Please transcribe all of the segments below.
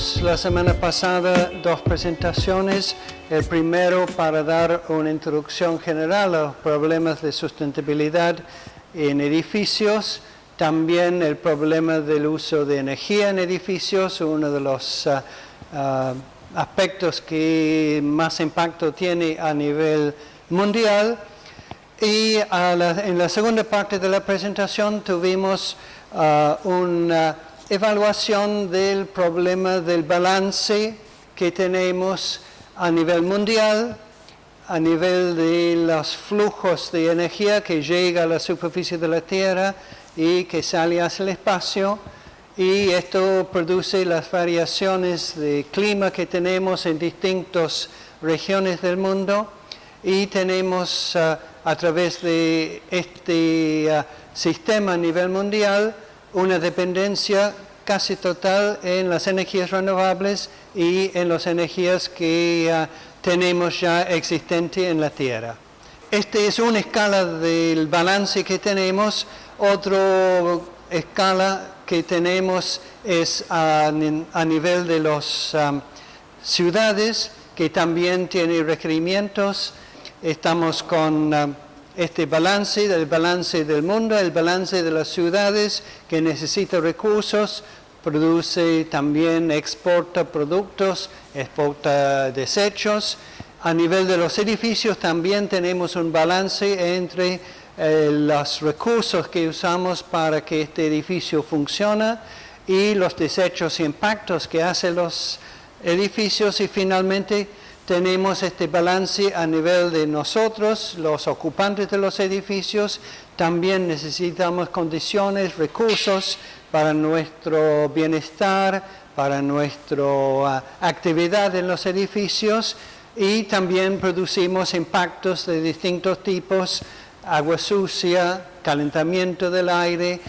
Tuvimos la semana pasada dos presentaciones. El primero para dar una introducción general a los problemas de sustentabilidad en edificios. También el problema del uso de energía en edificios, uno de los aspectos que más impacto tiene a nivel mundial. Y en la segunda parte de la presentación tuvimos una evaluación del problema del balance que tenemos a nivel mundial, a nivel de los flujos de energía que llega a la superficie de la Tierra y que sale hacia el espacio, y esto produce las variaciones de clima que tenemos en distintas regiones del mundo, y tenemos a través de este sistema a nivel mundial una dependencia casi total en las energías renovables y en las energías que tenemos ya existentes en la Tierra. Esta es una escala del balance que tenemos. Otra escala que tenemos es a nivel de las ciudades, que también tiene requerimientos. Estamos con este balance, el balance del mundo, el balance de las ciudades que necesita recursos, produce también, exporta productos, exporta desechos. A nivel de los edificios también tenemos un balance entre los recursos que usamos para que este edificio funcione y los desechos y impactos que hacen los edificios, y finalmente tenemos este balance a nivel de nosotros, los ocupantes de los edificios. También necesitamos condiciones, recursos para nuestro bienestar, para nuestra actividad en los edificios, y también producimos impactos de distintos tipos: agua sucia, calentamiento del aire,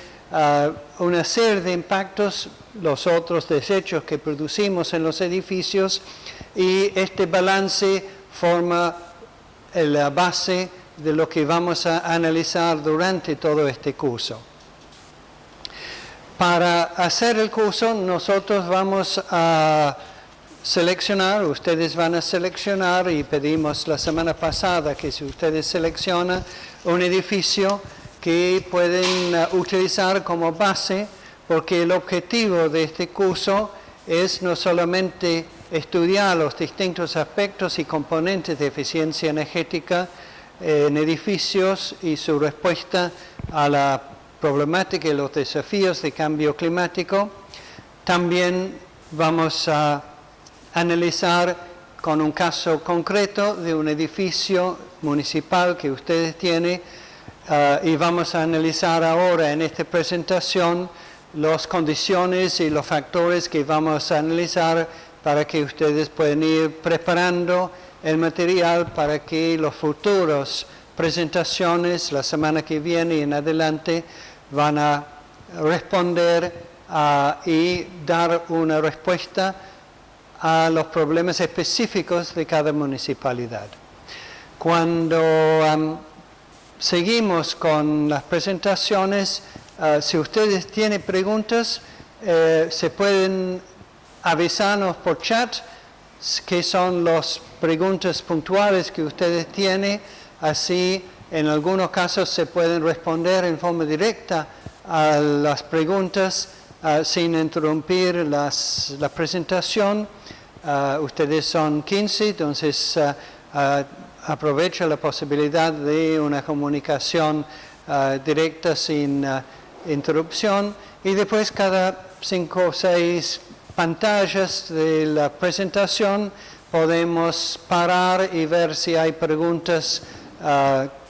una serie de impactos, los otros desechos que producimos en los edificios. Y este balance forma la base de lo que vamos a analizar durante todo este curso. Para hacer el curso nosotros vamos a seleccionar, ustedes van a seleccionar, y pedimos la semana pasada que si ustedes seleccionan un edificio que pueden utilizar como base, porque el objetivo de este curso es no solamente estudiar los distintos aspectos y componentes de eficiencia energética en edificios y su respuesta a la problemática y los desafíos de cambio climático. También vamos a analizar con un caso concreto de un edificio municipal que ustedes tienen, y vamos a analizar ahora en esta presentación las condiciones y los factores que vamos a analizar para que ustedes puedan ir preparando el material para que las futuras presentaciones, la semana que viene y en adelante, van a responder y dar una respuesta a los problemas específicos de cada municipalidad. Cuando seguimos con las presentaciones, si ustedes tienen preguntas, se pueden avisarnos por chat qué son las preguntas puntuales que ustedes tienen. Así, en algunos casos se pueden responder en forma directa a las preguntas sin interrumpir la presentación. Ustedes son 15, entonces aprovecha la posibilidad de una comunicación directa sin interrupción, y después y 5 o 6 pantallas de la presentación podemos parar y ver si hay preguntas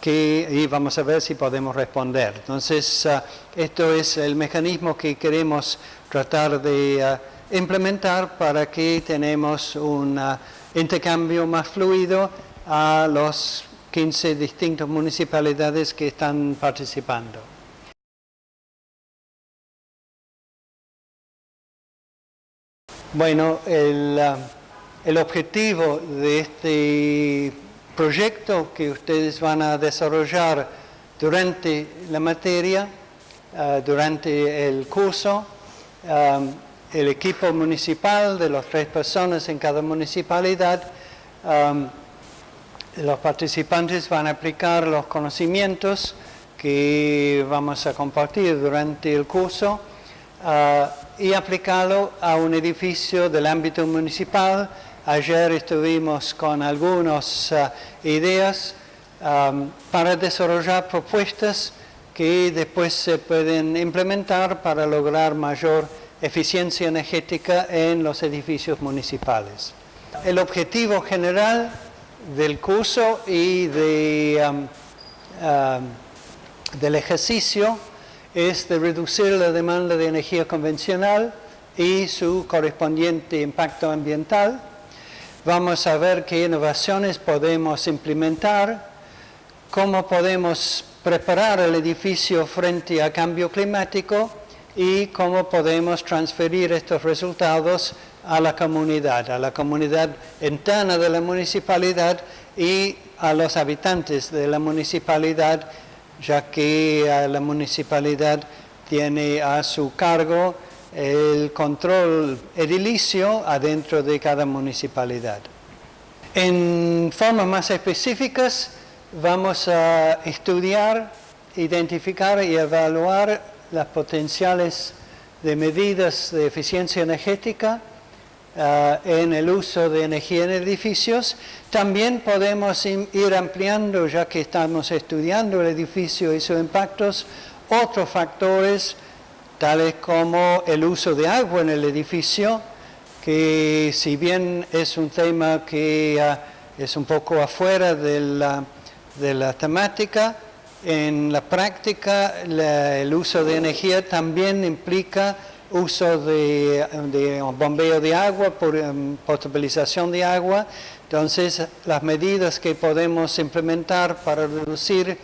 y vamos a ver si podemos responder. Entonces, esto es el mecanismo que queremos tratar de implementar para que tenemos un intercambio más fluido a los 15 distintas municipalidades que están participando. Bueno, el objetivo de este proyecto que ustedes van a desarrollar durante la materia, durante el curso, el equipo municipal de las 3 personas en cada municipalidad, los participantes van a aplicar los conocimientos que vamos a compartir durante el curso y aplicarlo a un edificio del ámbito municipal. Ayer estuvimos con algunas ideas para desarrollar propuestas que después se pueden implementar para lograr mayor eficiencia energética en los edificios municipales. El objetivo general del curso y del ejercicio es de reducir la demanda de energía convencional y su correspondiente impacto ambiental. Vamos a ver qué innovaciones podemos implementar, cómo podemos preparar el edificio frente al cambio climático y cómo podemos transferir estos resultados a la comunidad interna de la municipalidad y a los habitantes de la municipalidad, ya que la municipalidad tiene a su cargo el control edilicio adentro de cada municipalidad. En formas más específicas, vamos a estudiar, identificar y evaluar las potenciales de medidas de eficiencia energética en el uso de energía en edificios. También podemos ir ampliando, ya que estamos estudiando el edificio y sus impactos, otros factores, tales como el uso de agua en el edificio, que si bien es un tema que es un poco afuera de la temática, en la práctica el uso de energía también implica uso de bombeo de agua, potabilización de agua. Entonces, las medidas que podemos implementar para reducir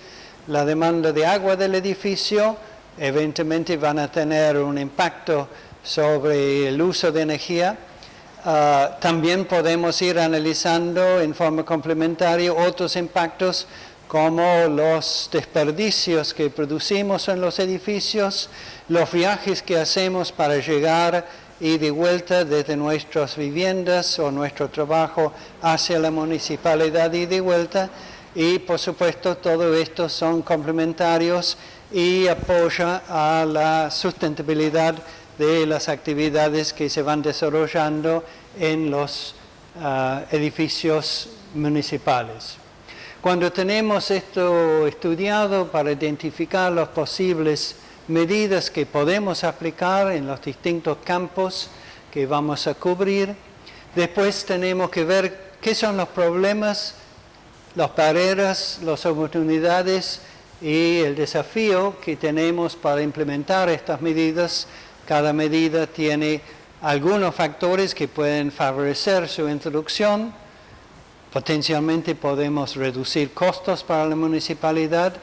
la demanda de agua del edificio evidentemente van a tener un impacto sobre el uso de energía. También podemos ir analizando en forma complementaria otros impactos como los desperdicios que producimos en los edificios, los viajes que hacemos para llegar y de vuelta desde nuestras viviendas o nuestro trabajo hacia la municipalidad y de vuelta. Y por supuesto todo esto son complementarios y apoya a la sustentabilidad de las actividades que se van desarrollando en los edificios municipales. Cuando tenemos esto estudiado para identificar las posibles medidas que podemos aplicar en los distintos campos que vamos a cubrir, después tenemos que ver qué son los problemas, las barreras, las oportunidades y el desafío que tenemos para implementar estas medidas. Cada medida tiene algunos factores que pueden favorecer su introducción. Potencialmente podemos reducir costos para la municipalidad,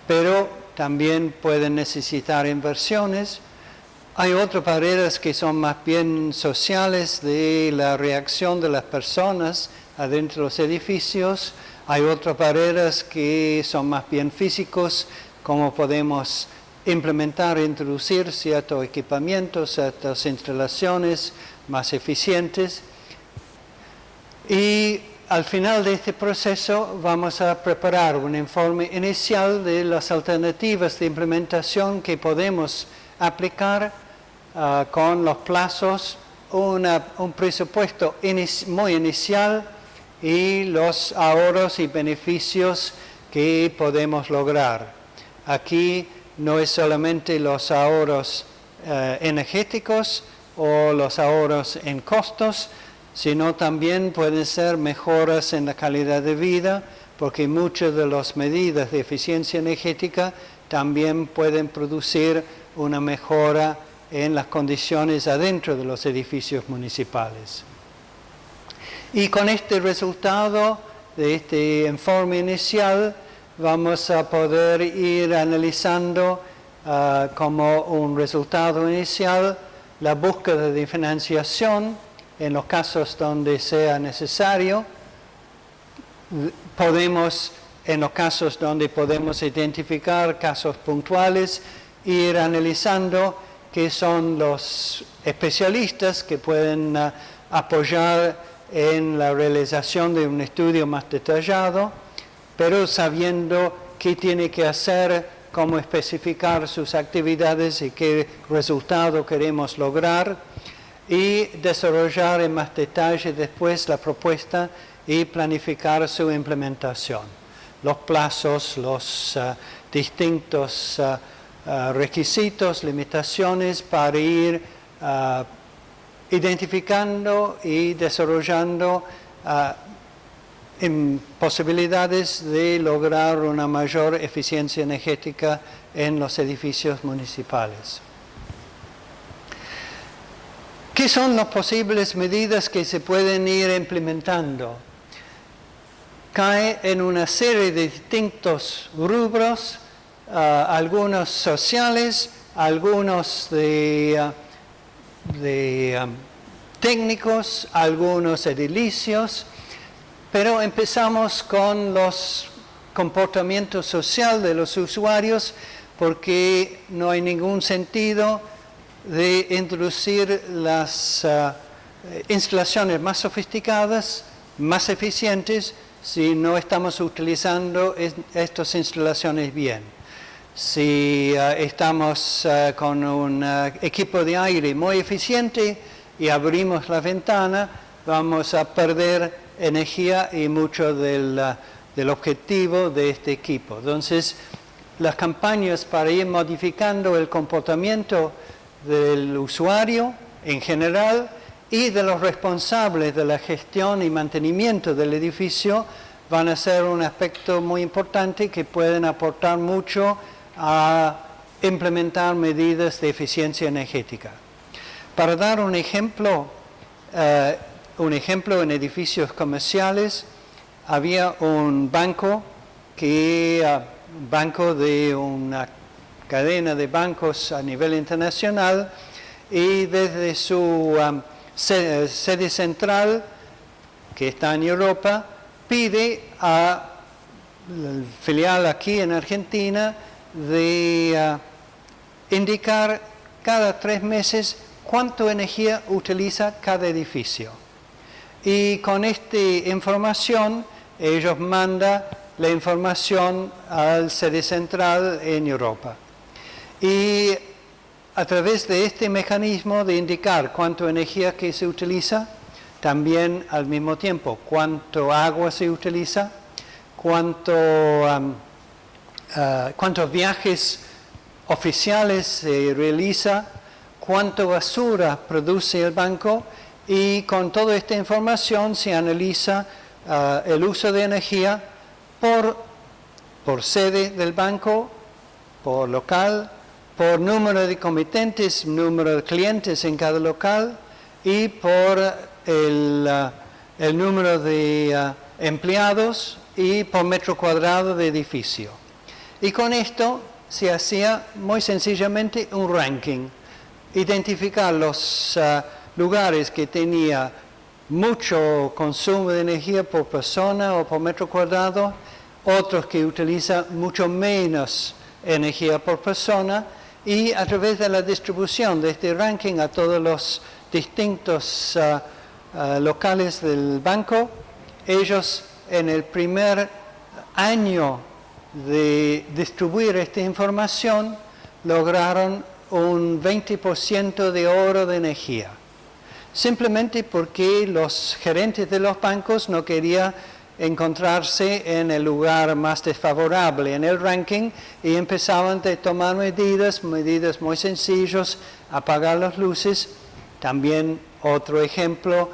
pero también pueden necesitar inversiones. Hay otras barreras que son más bien sociales, de la reacción de las personas adentro de los edificios. Hay otras barreras que son más bien físicos, como podemos implementar e introducir ciertos equipamientos, ciertas instalaciones más eficientes. Y al final de este proceso vamos a preparar un informe inicial de las alternativas de implementación que podemos aplicar con los plazos, un presupuesto muy inicial y los ahorros y beneficios que podemos lograr. Aquí no es solamente los ahorros energéticos o los ahorros en costos, sino también pueden ser mejoras en la calidad de vida, porque muchas de las medidas de eficiencia energética también pueden producir una mejora en las condiciones adentro de los edificios municipales. Y con este resultado de este informe inicial, vamos a poder ir analizando como un resultado inicial la búsqueda de financiación en los casos donde sea necesario. En los casos donde podemos identificar casos puntuales, ir analizando que son los especialistas que pueden apoyar en la realización de un estudio más detallado, pero sabiendo qué tiene que hacer, cómo especificar sus actividades y qué resultado queremos lograr, y desarrollar en más detalle después la propuesta y planificar su implementación. Los plazos, los distintos requisitos, limitaciones para ir identificando y desarrollando posibilidades de lograr una mayor eficiencia energética en los edificios municipales. ¿Qué son las posibles medidas que se pueden ir implementando? Cae en una serie de distintos rubros, algunos sociales, algunos de técnicos, algunos edilicios, pero empezamos con los comportamientos sociales de los usuarios, porque no hay ningún sentido de introducir las instalaciones más sofisticadas, más eficientes, si no estamos utilizando estas instalaciones bien. Si estamos con un equipo de aire muy eficiente y abrimos la ventana, vamos a perder energía y mucho del objetivo de este equipo. Entonces, las campañas para ir modificando el comportamiento del usuario en general y de los responsables de la gestión y mantenimiento del edificio van a ser un aspecto muy importante que pueden aportar mucho a implementar medidas de eficiencia energética. Para dar un ejemplo en edificios comerciales, había un banco de una cadena de bancos a nivel internacional, y desde su sede central, que está en Europa, pide a la filial aquí en Argentina de indicar cada 3 meses cuánta energía utiliza cada edificio. Y con esta información, ellos mandan la información al sede central en Europa. Y a través de este mecanismo de indicar cuánta energía que se utiliza, también al mismo tiempo cuánto agua se utiliza, cuántos viajes oficiales se realiza, cuánta basura produce el banco, y con toda esta información se analiza el uso de energía por sede del banco, por local, por número de comitentes, número de clientes en cada local, y por el número de empleados y por metro cuadrado de edificio. Y con esto se hacía muy sencillamente un ranking, identificar los lugares que tenía mucho consumo de energía por persona o por metro cuadrado, otros que utilizan mucho menos energía por persona, y a través de la distribución de este ranking a todos los distintos locales del banco, ellos en el primer año de distribuir esta información lograron un 20% de ahorro de energía. Simplemente porque los gerentes de los bancos no querían encontrarse en el lugar más desfavorable en el ranking, y empezaban a tomar medidas muy sencillas, apagar las luces. También otro ejemplo,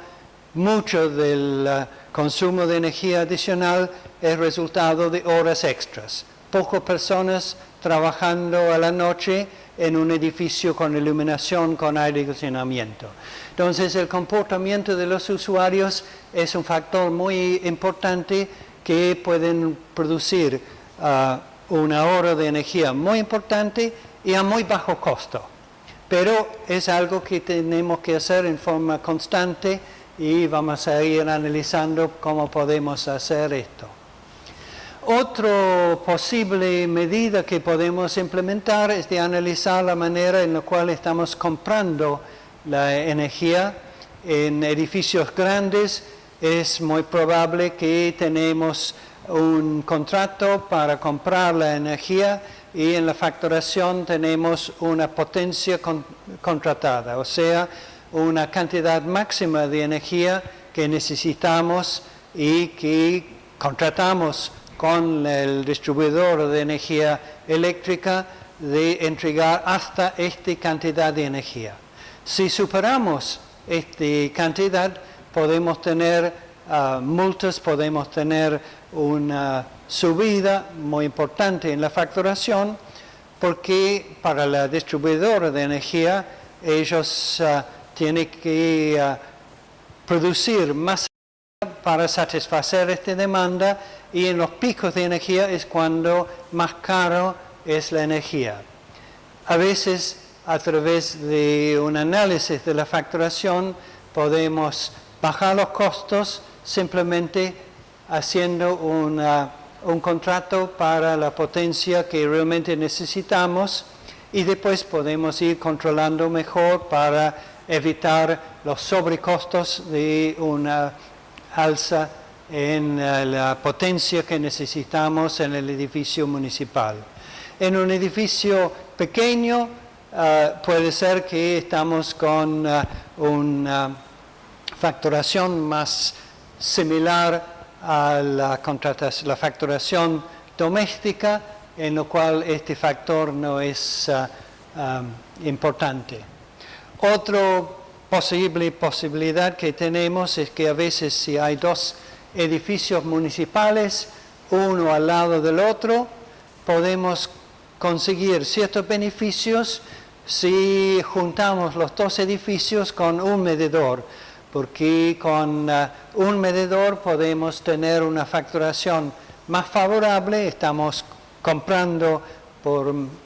mucho del consumo de energía adicional es resultado de horas extras. Pocas personas trabajando a la noche en un edificio con iluminación, con aire acondicionamiento. Entonces, el comportamiento de los usuarios es un factor muy importante que pueden producir un ahorro de energía muy importante y a muy bajo costo. Pero es algo que tenemos que hacer en forma constante, y vamos a ir analizando cómo podemos hacer esto. Otra posible medida que podemos implementar es de analizar la manera en la cual estamos comprando la energía. En edificios grandes es muy probable que tenemos un contrato para comprar la energía y en la facturación tenemos una potencia contratada, o sea, una cantidad máxima de energía que necesitamos y que contratamos con el distribuidor de energía eléctrica de entregar hasta esta cantidad de energía. Si superamos esta cantidad, podemos tener multas, podemos tener una subida muy importante en la facturación, porque para la distribuidora de energía ellos tienen que producir más para satisfacer esta demanda, y en los picos de energía es cuando más caro es la energía. A veces, a través de un análisis de la facturación, podemos bajar los costos simplemente haciendo un contrato para la potencia que realmente necesitamos, y después podemos ir controlando mejor para evitar los sobrecostos de una alza en la potencia que necesitamos en el edificio municipal. En un edificio pequeño puede ser que estamos con una facturación más similar a la facturación doméstica, en lo cual este factor no es importante. Otra posibilidad que tenemos es que a veces, si hay dos edificios municipales, uno al lado del otro, podemos conseguir ciertos beneficios si juntamos los dos edificios con un medidor, porque con un medidor podemos tener una facturación más favorable, estamos comprando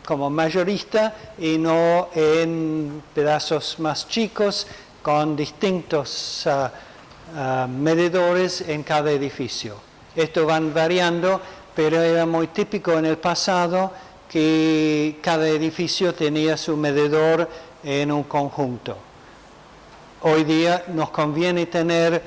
como mayorista y no en pedazos más chicos con distintos medidores en cada edificio. Esto van variando, pero era muy típico en el pasado que cada edificio tenía su medidor en un conjunto. Hoy día nos conviene tener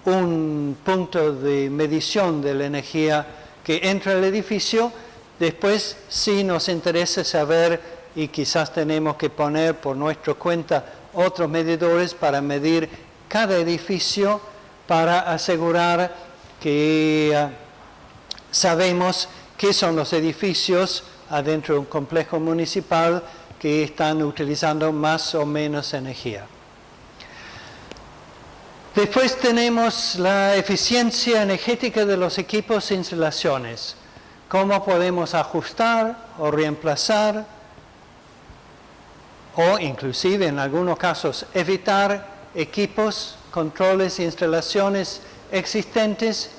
un punto de medición de la energía que entra al edificio. Después sí nos interesa saber, y quizás tenemos que poner por nuestra cuenta otros medidores para medir cada edificio, para asegurar que sabemos qué son los edificios adentro de un complejo municipal que están utilizando más o menos energía. Después tenemos la eficiencia energética de los equipos e instalaciones. Cómo podemos ajustar o reemplazar, o inclusive en algunos casos evitar equipos, controles e instalaciones existentes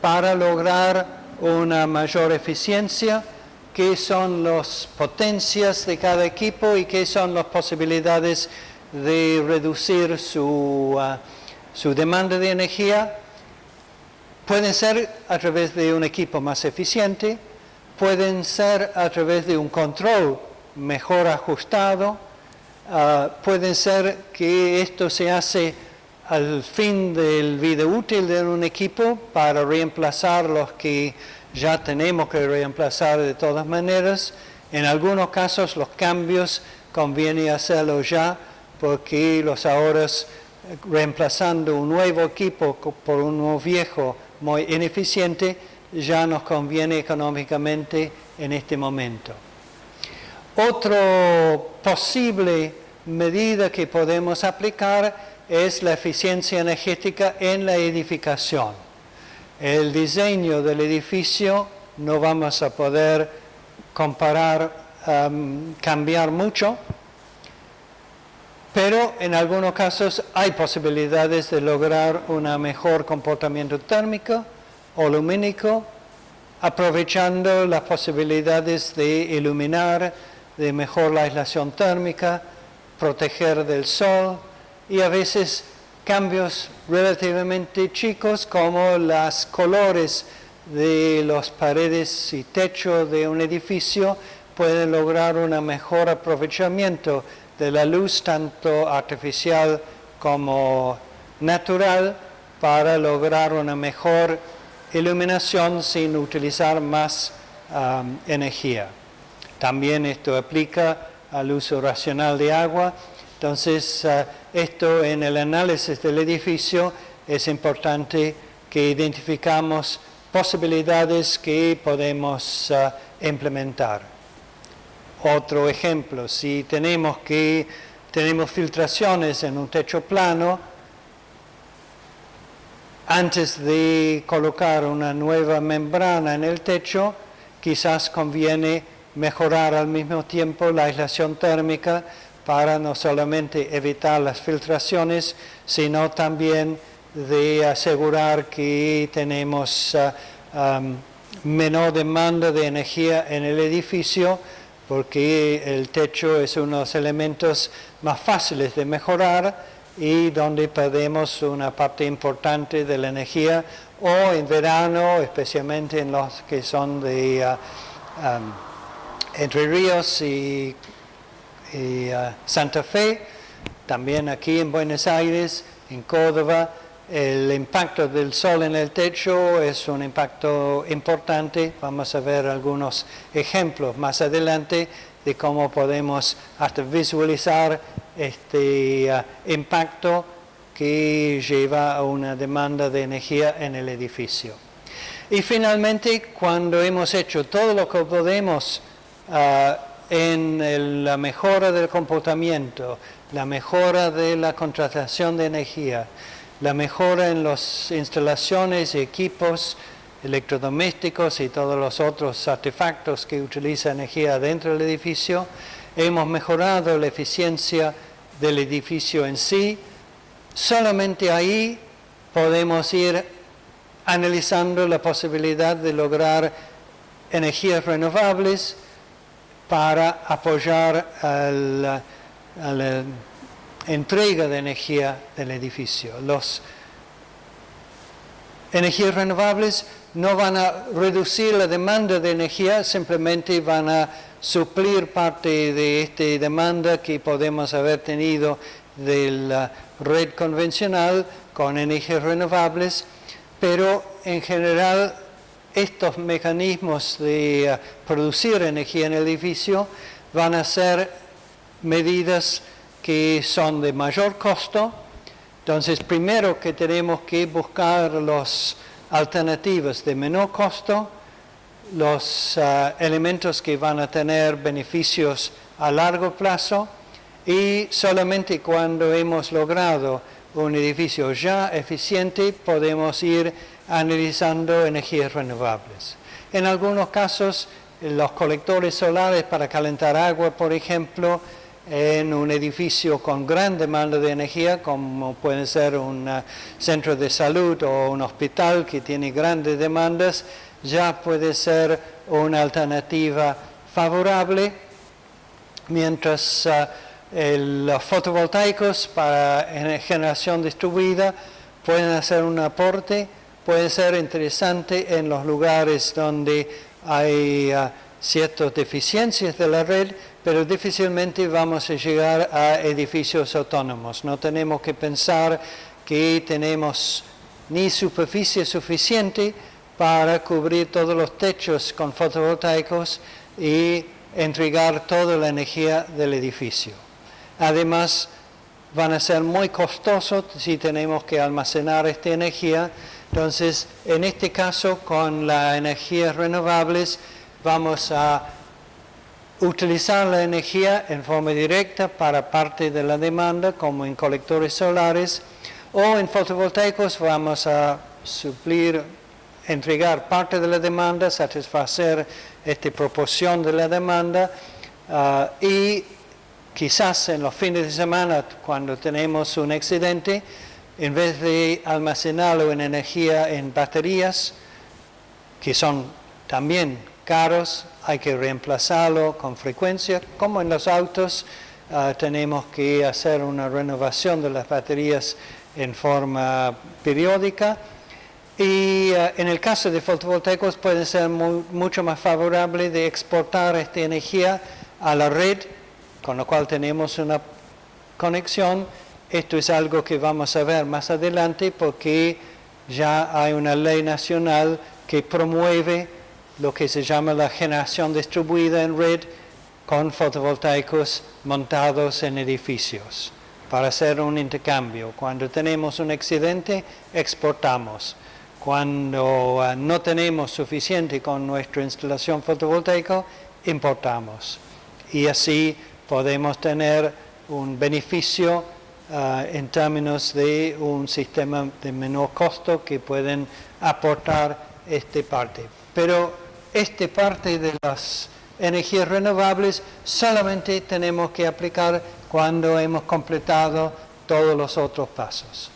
para lograr una mayor eficiencia, qué son las potencias de cada equipo y qué son las posibilidades de reducir su demanda de energía. Pueden ser a través de un equipo más eficiente, pueden ser a través de un control mejor ajustado, pueden ser que esto se hace al fin del vida útil de un equipo para reemplazar los que ya tenemos que reemplazar de todas maneras. En algunos casos los cambios conviene hacerlo ya, porque los ahorros reemplazando un nuevo equipo por uno viejo muy ineficiente ya nos conviene económicamente en este momento. Otra posible medida que podemos aplicar es la eficiencia energética en la edificación. El diseño del edificio no vamos a poder cambiar mucho, pero en algunos casos hay posibilidades de lograr un mejor comportamiento térmico o lumínico, aprovechando las posibilidades de iluminar, de mejor la aislación térmica, proteger del sol, y a veces cambios relativamente chicos como los colores de las paredes y techo de un edificio puede lograr un mejor aprovechamiento de la luz, tanto artificial como natural, para lograr una mejor iluminación sin utilizar más energía. También esto aplica al uso racional de agua. Entonces, esto en el análisis del edificio es importante que identificamos posibilidades que podemos implementar. Otro ejemplo, si tenemos filtraciones en un techo plano, antes de colocar una nueva membrana en el techo, quizás conviene mejorar al mismo tiempo la aislación térmica para no solamente evitar las filtraciones, sino también de asegurar que tenemos menor demanda de energía en el edificio, porque el techo es uno de los elementos más fáciles de mejorar y donde perdemos una parte importante de la energía, o en verano, especialmente en los que son de Entre Ríos y Santa Fe, también aquí en Buenos Aires, en Córdoba. El impacto del sol en el techo es un impacto importante. Vamos a ver algunos ejemplos más adelante de cómo podemos hasta visualizar este impacto que lleva a una demanda de energía en el edificio. Y finalmente, cuando hemos hecho todo lo que podemos en la mejora del comportamiento, la mejora de la contratación de energía, la mejora en las instalaciones y equipos electrodomésticos y todos los otros artefactos que utilizan energía dentro del edificio, hemos mejorado la eficiencia del edificio en sí. Solamente ahí podemos ir analizando la posibilidad de lograr energías renovables para apoyar a la entrega de energía del edificio. Las energías renovables no van a reducir la demanda de energía, simplemente van a suplir parte de esta demanda que podemos haber tenido de la red convencional con energías renovables, pero en general estos mecanismos de producir energía en el edificio van a ser medidas que son de mayor costo. Entonces, primero que tenemos que buscar las alternativas de menor costo, los elementos que van a tener beneficios a largo plazo, y solamente cuando hemos logrado un edificio ya eficiente podemos ir analizando energías renovables. En algunos casos, los colectores solares para calentar agua, por ejemplo, en un edificio con gran demanda de energía, como puede ser un centro de salud o un hospital que tiene grandes demandas, ya puede ser una alternativa favorable, mientras los fotovoltaicos para generación distribuida pueden hacer un aporte, puede ser interesante en los lugares donde hay ciertas deficiencias de la red, pero difícilmente vamos a llegar a edificios autónomos. No tenemos que pensar que tenemos ni superficie suficiente para cubrir todos los techos con fotovoltaicos y entregar toda la energía del edificio. Además, van a ser muy costosos si tenemos que almacenar esta energía. Entonces, en este caso, con las energías renovables, vamos a utilizar la energía en forma directa para parte de la demanda, como en colectores solares, o en fotovoltaicos vamos a suplir, entregar parte de la demanda, satisfacer esta proporción de la demanda, y quizás en los fines de semana, cuando tenemos un excedente, en vez de almacenarlo en energía en baterías, que son también caros, hay que reemplazarlo con frecuencia. Como en los autos, tenemos que hacer una renovación de las baterías en forma periódica. Y en el caso de fotovoltaicos puede ser mucho más favorable de exportar esta energía a la red, con lo cual tenemos una conexión. Esto es algo que vamos a ver más adelante porque ya hay una ley nacional que promueve lo que se llama la generación distribuida en red con fotovoltaicos montados en edificios para hacer un intercambio. Cuando tenemos un accidente, exportamos. Cuando no tenemos suficiente con nuestra instalación fotovoltaica, importamos. Y así podemos tener un beneficio en términos de un sistema de menor costo que pueden aportar esta parte. Pero esta parte de las energías renovables solamente tenemos que aplicar cuando hemos completado todos los otros pasos.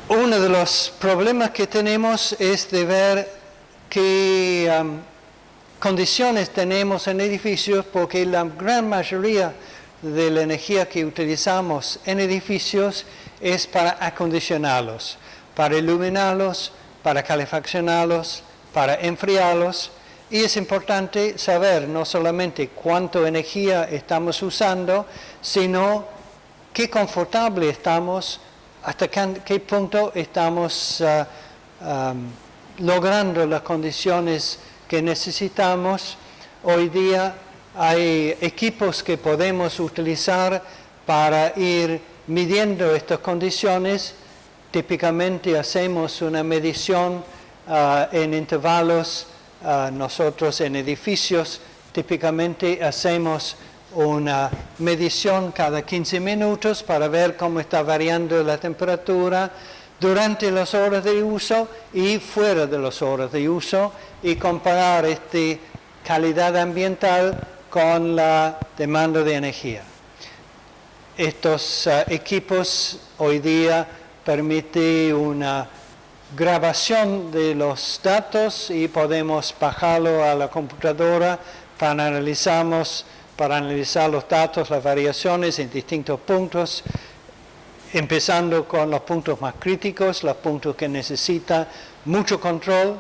Uno de los problemas que tenemos es de ver qué condiciones tenemos en edificios, porque la gran mayoría de la energía que utilizamos en edificios es para acondicionarlos, para iluminarlos, para calefaccionarlos, para enfriarlos. Y es importante saber no solamente cuánta energía estamos usando, sino qué confortable estamos, hasta qué punto estamos logrando las condiciones que necesitamos. Hoy día hay equipos que podemos utilizar para ir midiendo estas condiciones. Típicamente hacemos una medición en intervalos. Nosotros en edificios típicamente hacemos una medición cada 15 minutos para ver cómo está variando la temperatura durante las horas de uso y fuera de las horas de uso, y comparar esta calidad ambiental con la demanda de energía. Estos equipos hoy día permiten una grabación de los datos y podemos bajarlo a la computadora para analizar los datos, las variaciones en distintos puntos, empezando con los puntos más críticos, los puntos que necesitan mucho control.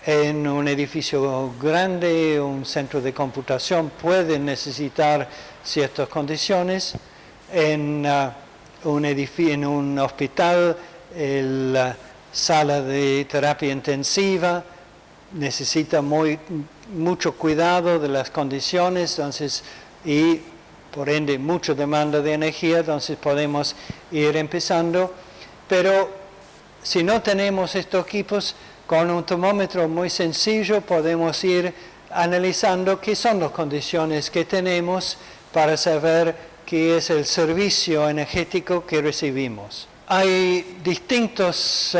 En un edificio grande, un centro de computación puede necesitar ciertas condiciones. En un hospital, la sala de terapia intensiva necesita mucho cuidado de las condiciones, entonces, y por ende mucha demanda de energía, entonces podemos ir empezando. Pero si no tenemos estos equipos, con un termómetro muy sencillo podemos ir analizando qué son las condiciones que tenemos para saber qué es el servicio energético que recibimos. Hay distintos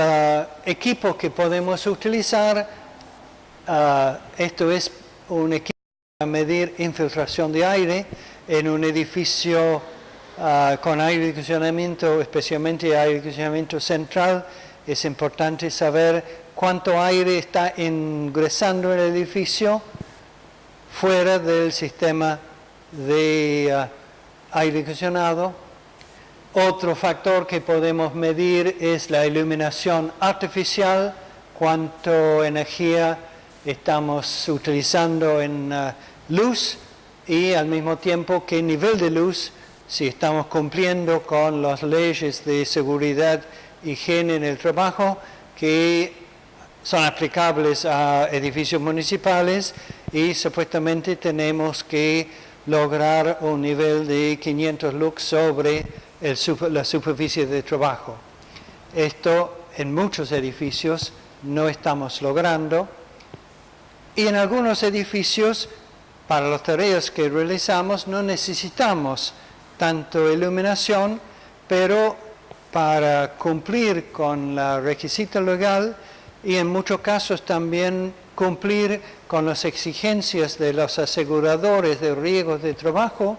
equipos que podemos utilizar. Esto es un equipo para medir infiltración de aire en un edificio con aire acondicionamiento, especialmente aire acondicionamiento central. Es importante saber cuánto aire está ingresando en el edificio fuera del sistema de aire acondicionado. Otro factor que podemos medir es la iluminación artificial, cuánta energía estamos utilizando en luz y al mismo tiempo qué nivel de luz, si estamos cumpliendo con las leyes de seguridad y higiene en el trabajo que son aplicables a edificios municipales, y supuestamente tenemos que lograr un nivel de 500 lux sobre la superficie de trabajo. Esto en muchos edificios no estamos logrando, y en algunos edificios para las tareas que realizamos no necesitamos tanto iluminación, pero para cumplir con la requisito legal y en muchos casos también cumplir con las exigencias de los aseguradores de riesgos de trabajo,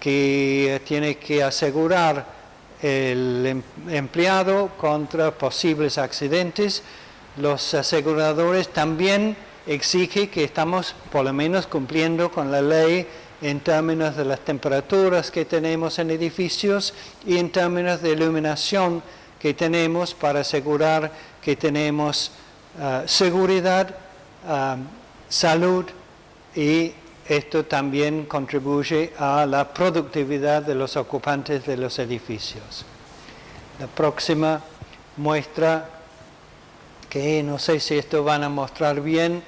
que tiene que asegurar el empleado contra posibles accidentes. Los aseguradores también exigen que estamos por lo menos cumpliendo con la ley en términos de las temperaturas que tenemos en edificios y en términos de iluminación que tenemos para asegurar que tenemos seguridad, salud, y esto también contribuye a la productividad de los ocupantes de los edificios. La próxima muestra, que no sé si esto van a mostrar bien,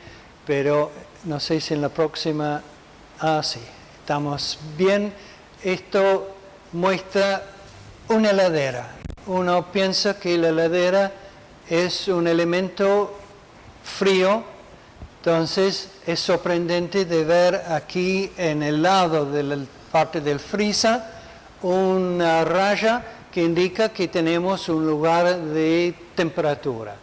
pero no sé si en la próxima, sí, estamos bien. Esto muestra una heladera. Uno piensa que la heladera es un elemento frío, entonces es sorprendente de ver aquí en el lado de la parte del freezer una raya que indica que tenemos un lugar de temperatura.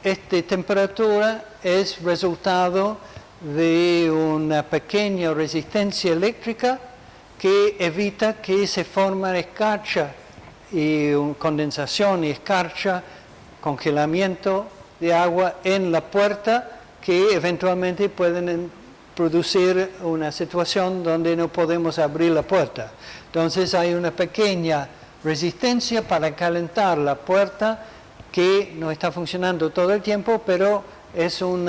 Esta temperatura es resultado de una pequeña resistencia eléctrica que evita que se forme escarcha y condensación y escarcha, congelamiento de agua en la puerta, que eventualmente pueden producir una situación donde no podemos abrir la puerta. Entonces hay una pequeña resistencia para calentar la puerta que no está funcionando todo el tiempo, pero es un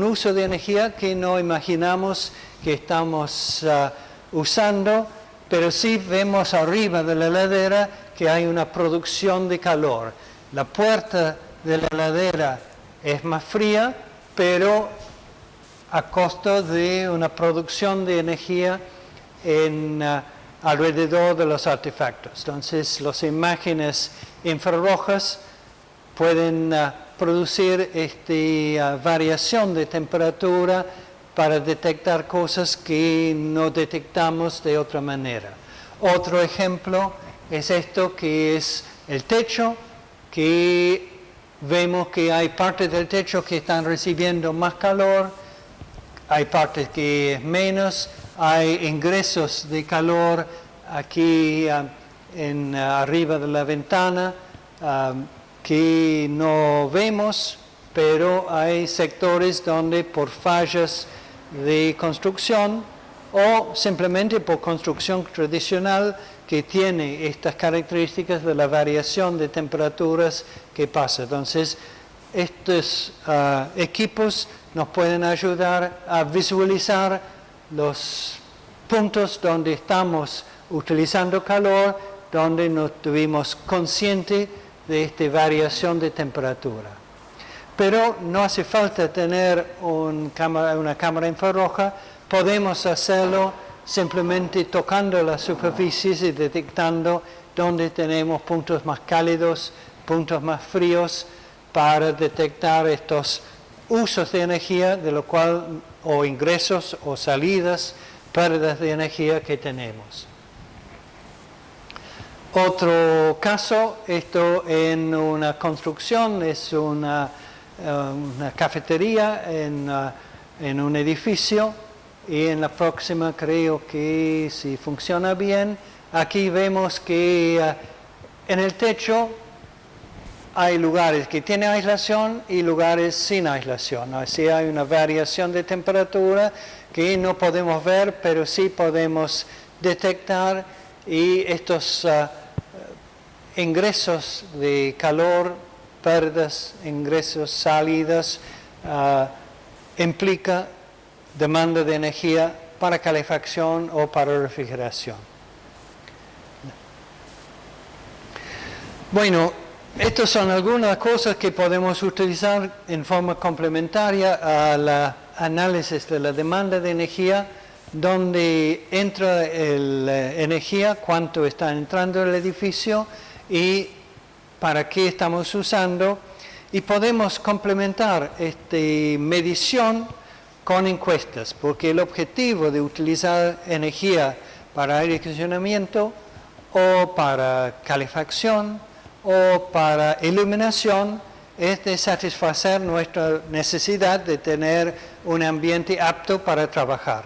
uso de energía que no imaginamos que estamos usando, pero sí vemos arriba de la heladera que hay una producción de calor. La puerta de la heladera es más fría, pero a costo de una producción de energía alrededor de los artefactos. Entonces, las imágenes infrarrojas pueden producir esta variación de temperatura para detectar cosas que no detectamos de otra manera. Otro ejemplo es esto, que es el techo, que vemos que hay partes del techo que están recibiendo más calor, hay partes que es menos, hay ingresos de calor aquí arriba de la ventana que no vemos, pero hay sectores donde por fallas de construcción o simplemente por construcción tradicional que tiene estas características de la variación de temperaturas que pasa. Entonces, estos equipos nos pueden ayudar a visualizar los puntos donde estamos utilizando calor, donde no estuvimos conscientes de esta variación de temperatura. Pero no hace falta tener una cámara infrarroja, podemos hacerlo simplemente tocando las superficies y detectando dónde tenemos puntos más cálidos, puntos más fríos, para detectar estos usos de energía, de lo cual, o ingresos o salidas, pérdidas de energía que tenemos. Otro caso, esto en una construcción, es una cafetería en un edificio, y en la próxima creo que si funciona bien, aquí vemos que en el techo hay lugares que tienen aislación y lugares sin aislación. Así hay una variación de temperatura que no podemos ver, pero sí podemos detectar, y estos ingresos de calor, pérdidas, ingresos, salidas, implica demanda de energía para calefacción o para refrigeración. Bueno, estas son algunas cosas que podemos utilizar en forma complementaria al análisis de la demanda de energía, donde entra la energía, cuánto está entrando en el edificio y para qué estamos usando, y podemos complementar esta medición con encuestas, porque el objetivo de utilizar energía para aire acondicionamiento o para calefacción o para iluminación es de satisfacer nuestra necesidad de tener un ambiente apto para trabajar.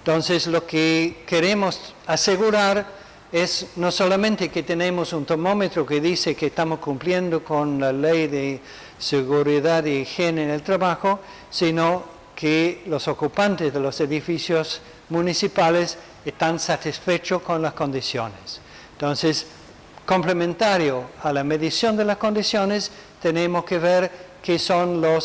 Entonces, lo que queremos asegurar es no solamente que tenemos un termómetro que dice que estamos cumpliendo con la ley de seguridad y higiene en el trabajo, sino que los ocupantes de los edificios municipales están satisfechos con las condiciones. Entonces, complementario a la medición de las condiciones, tenemos que ver qué son la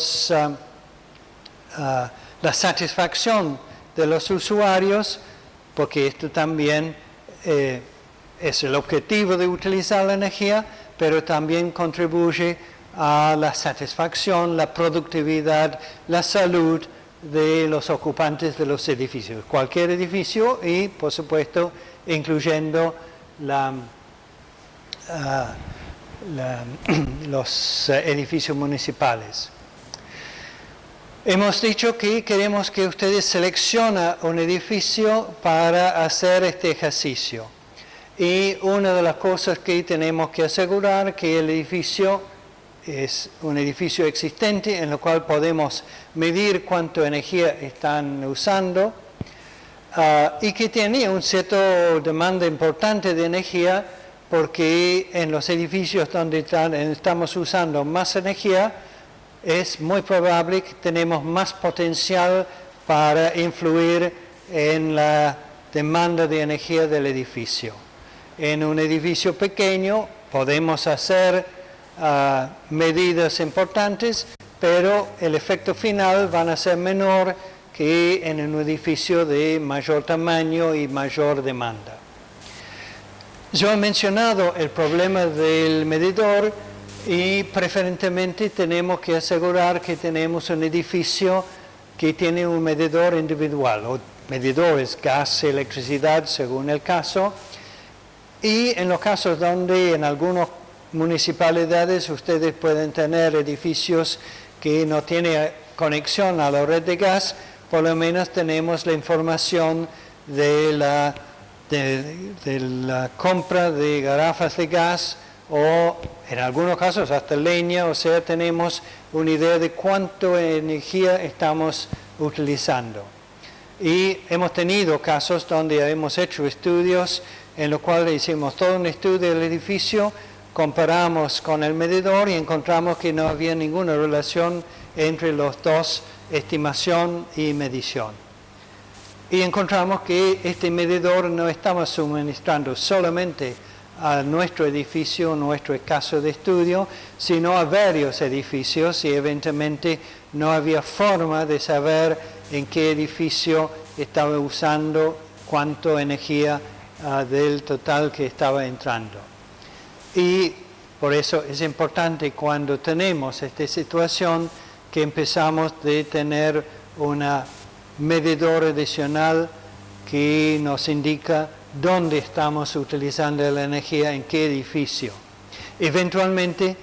satisfacción de los usuarios, porque esto también es el objetivo de utilizar la energía, pero también contribuye a la satisfacción, la productividad, la salud de los ocupantes de los edificios. Cualquier edificio y, por supuesto, incluyendo los edificios municipales. Hemos dicho que queremos que ustedes seleccionen un edificio para hacer este ejercicio. Y una de las cosas que tenemos que asegurar que el edificio es un edificio existente en el cual podemos medir cuánta energía están usando y que tiene un cierto demanda importante de energía, porque en los edificios donde estamos usando más energía es muy probable que tenemos más potencial para influir en la demanda de energía del edificio. En un edificio pequeño podemos hacer medidas importantes, pero el efecto final van a ser menor que en un edificio de mayor tamaño y mayor demanda. Yo he mencionado el problema del medidor y preferentemente tenemos que asegurar que tenemos un edificio que tiene un medidor individual o medidores gas, electricidad, según el caso. Y en los casos donde en algunas municipalidades ustedes pueden tener edificios que no tienen conexión a la red de gas, por lo menos tenemos la información de la compra de garrafas de gas o en algunos casos hasta leña, o sea, tenemos una idea de cuánta energía estamos utilizando. Y hemos tenido casos donde hemos hecho estudios en los cuales hicimos todo un estudio del edificio, comparamos con el medidor y encontramos que no había ninguna relación entre los dos, estimación y medición. Y encontramos que este medidor no estaba suministrando solamente a nuestro edificio, nuestro caso de estudio, sino a varios edificios, y evidentemente no había forma de saber en qué edificio estaba usando cuánta energía del total que estaba entrando. Y por eso es importante cuando tenemos esta situación que empezamos de tener una medidor adicional que nos indica dónde estamos utilizando la energía, en qué edificio. Eventualmente,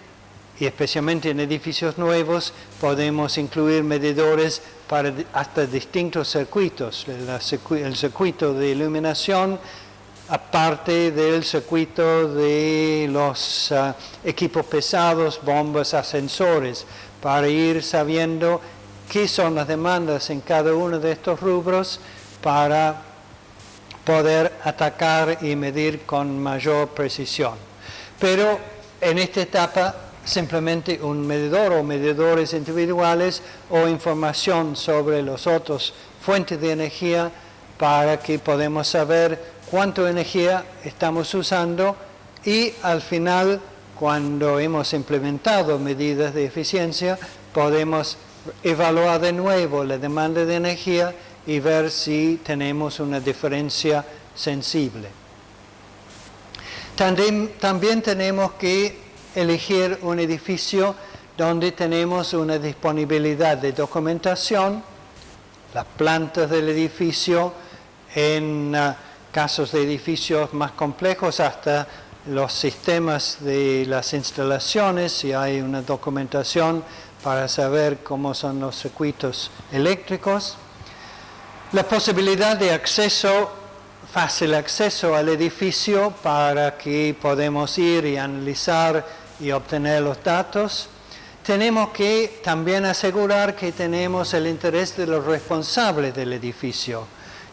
y especialmente en edificios nuevos, podemos incluir medidores para hasta distintos circuitos. El circuito de iluminación, aparte del circuito de los equipos pesados, bombas, ascensores, para ir sabiendo qué son las demandas en cada uno de estos rubros para poder atacar y medir con mayor precisión. Pero en esta etapa simplemente un medidor o medidores individuales o información sobre los otros fuentes de energía para que podamos saber cuánta energía estamos usando y al final, cuando hemos implementado medidas de eficiencia, podemos evaluar de nuevo la demanda de energía y ver si tenemos una diferencia sensible. También tenemos que elegir un edificio donde tenemos una disponibilidad de documentación, las plantas del edificio, en casos de edificios más complejos hasta los sistemas de las instalaciones, si hay una documentación para saber cómo son los circuitos eléctricos. La posibilidad de acceso, fácil acceso al edificio para que podamos ir y analizar y obtener los datos. Tenemos que también asegurar que tenemos el interés de los responsables del edificio.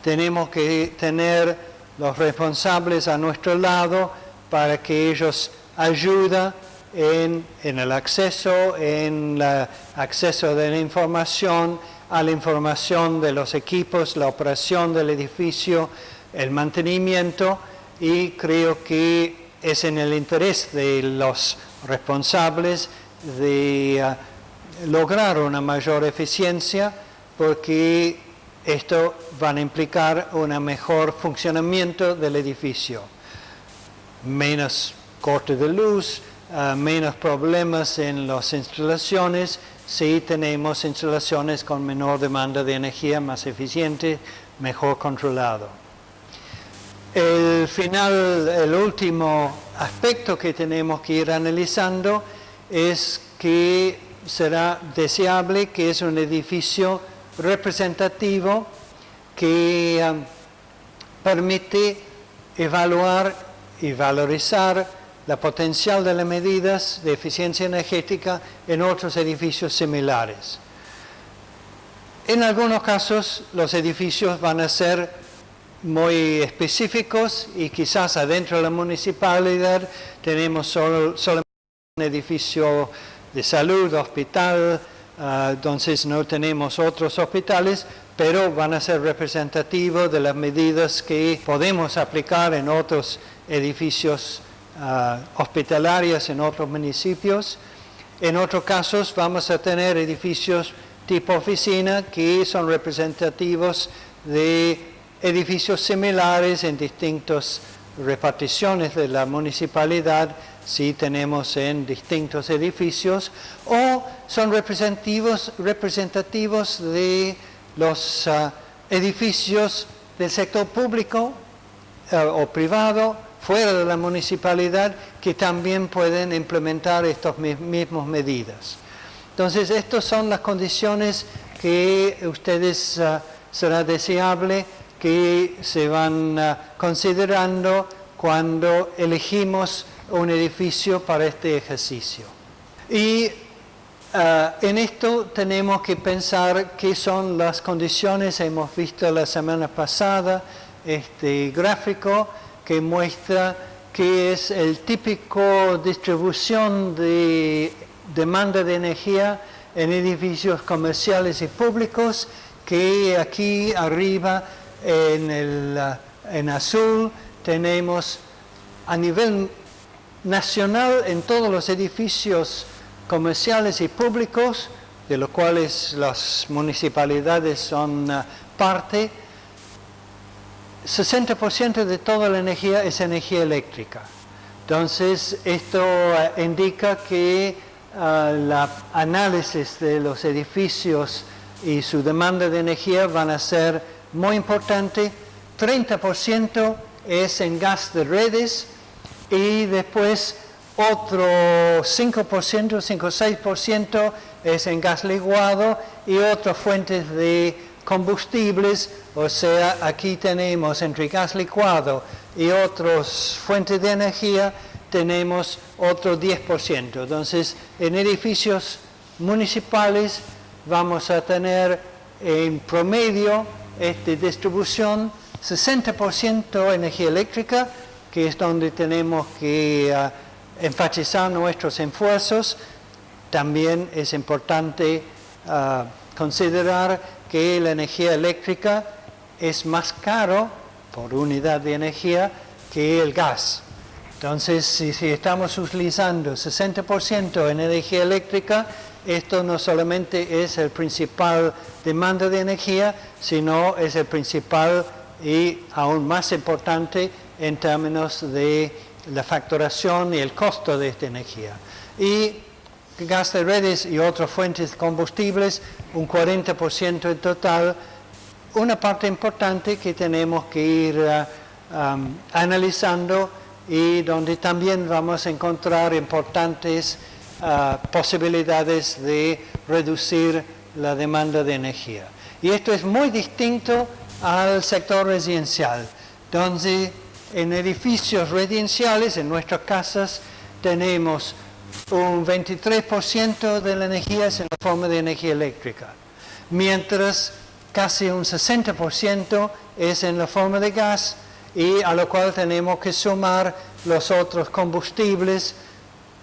Tenemos que tener los responsables a nuestro lado para que ellos ayuden en el acceso, en el acceso de la información, a la información de los equipos, la operación del edificio, el mantenimiento, y creo que es en el interés de los responsables de lograr una mayor eficiencia, porque esto va a implicar un mejor funcionamiento del edificio. Menos corte de luz, menos problemas en las instalaciones, si tenemos instalaciones con menor demanda de energía, más eficiente, mejor controlado. El último aspecto que tenemos que ir analizando es que será deseable que es un edificio representativo que permite evaluar y valorizar la potencial de las medidas de eficiencia energética en otros edificios similares. En algunos casos los edificios van a ser muy específicos y quizás adentro de la municipalidad tenemos solamente un edificio de salud, hospital, entonces no tenemos otros hospitales, pero van a ser representativos de las medidas que podemos aplicar en otros edificios hospitalarios en otros municipios. En otros casos vamos a tener edificios tipo oficina que son representativos de edificios similares en distintas reparticiones de la municipalidad, si tenemos en distintos edificios, o son representativos de los edificios del sector público o privado fuera de la municipalidad que también pueden implementar estas mismas medidas. Entonces, estas son las condiciones que ustedes será deseable que se van considerando cuando elegimos un edificio para este ejercicio. Y en esto tenemos que pensar qué son las condiciones. Hemos visto la semana pasada este gráfico que muestra qué es el típico distribución de demanda de energía en edificios comerciales y públicos, que aquí arriba en azul tenemos a nivel nacional en todos los edificios comerciales y públicos, de los cuales las municipalidades son parte. 60% de toda la energía es energía eléctrica. Entonces, esto indica que el análisis de los edificios y su demanda de energía van a ser muy importante. 30% es en gas de redes y después otro 5%, 5 o 6% es en gas licuado y otras fuentes de combustibles. O sea, aquí tenemos entre gas licuado y otras fuentes de energía, tenemos otro 10%. Entonces, en edificios municipales vamos a tener en promedio esta distribución 60% energía eléctrica, que es donde tenemos que enfatizar nuestros esfuerzos. También es importante considerar que la energía eléctrica es más caro por unidad de energía que el gas. Entonces, si estamos utilizando 60% en energía eléctrica, esto no solamente es el principal demanda de energía, sino es el principal y aún más importante en términos de la facturación y el costo de esta energía. Y gas de redes y otras fuentes de combustibles, un 40% en total. Una parte importante que tenemos que ir analizando y donde también vamos a encontrar importantes posibilidades de reducir la demanda de energía. Y esto es muy distinto al sector residencial, donde en edificios residenciales, en nuestras casas, tenemos un 23% de la energía es en la forma de energía eléctrica, mientras casi un 60% es en la forma de gas, y a lo cual tenemos que sumar los otros combustibles.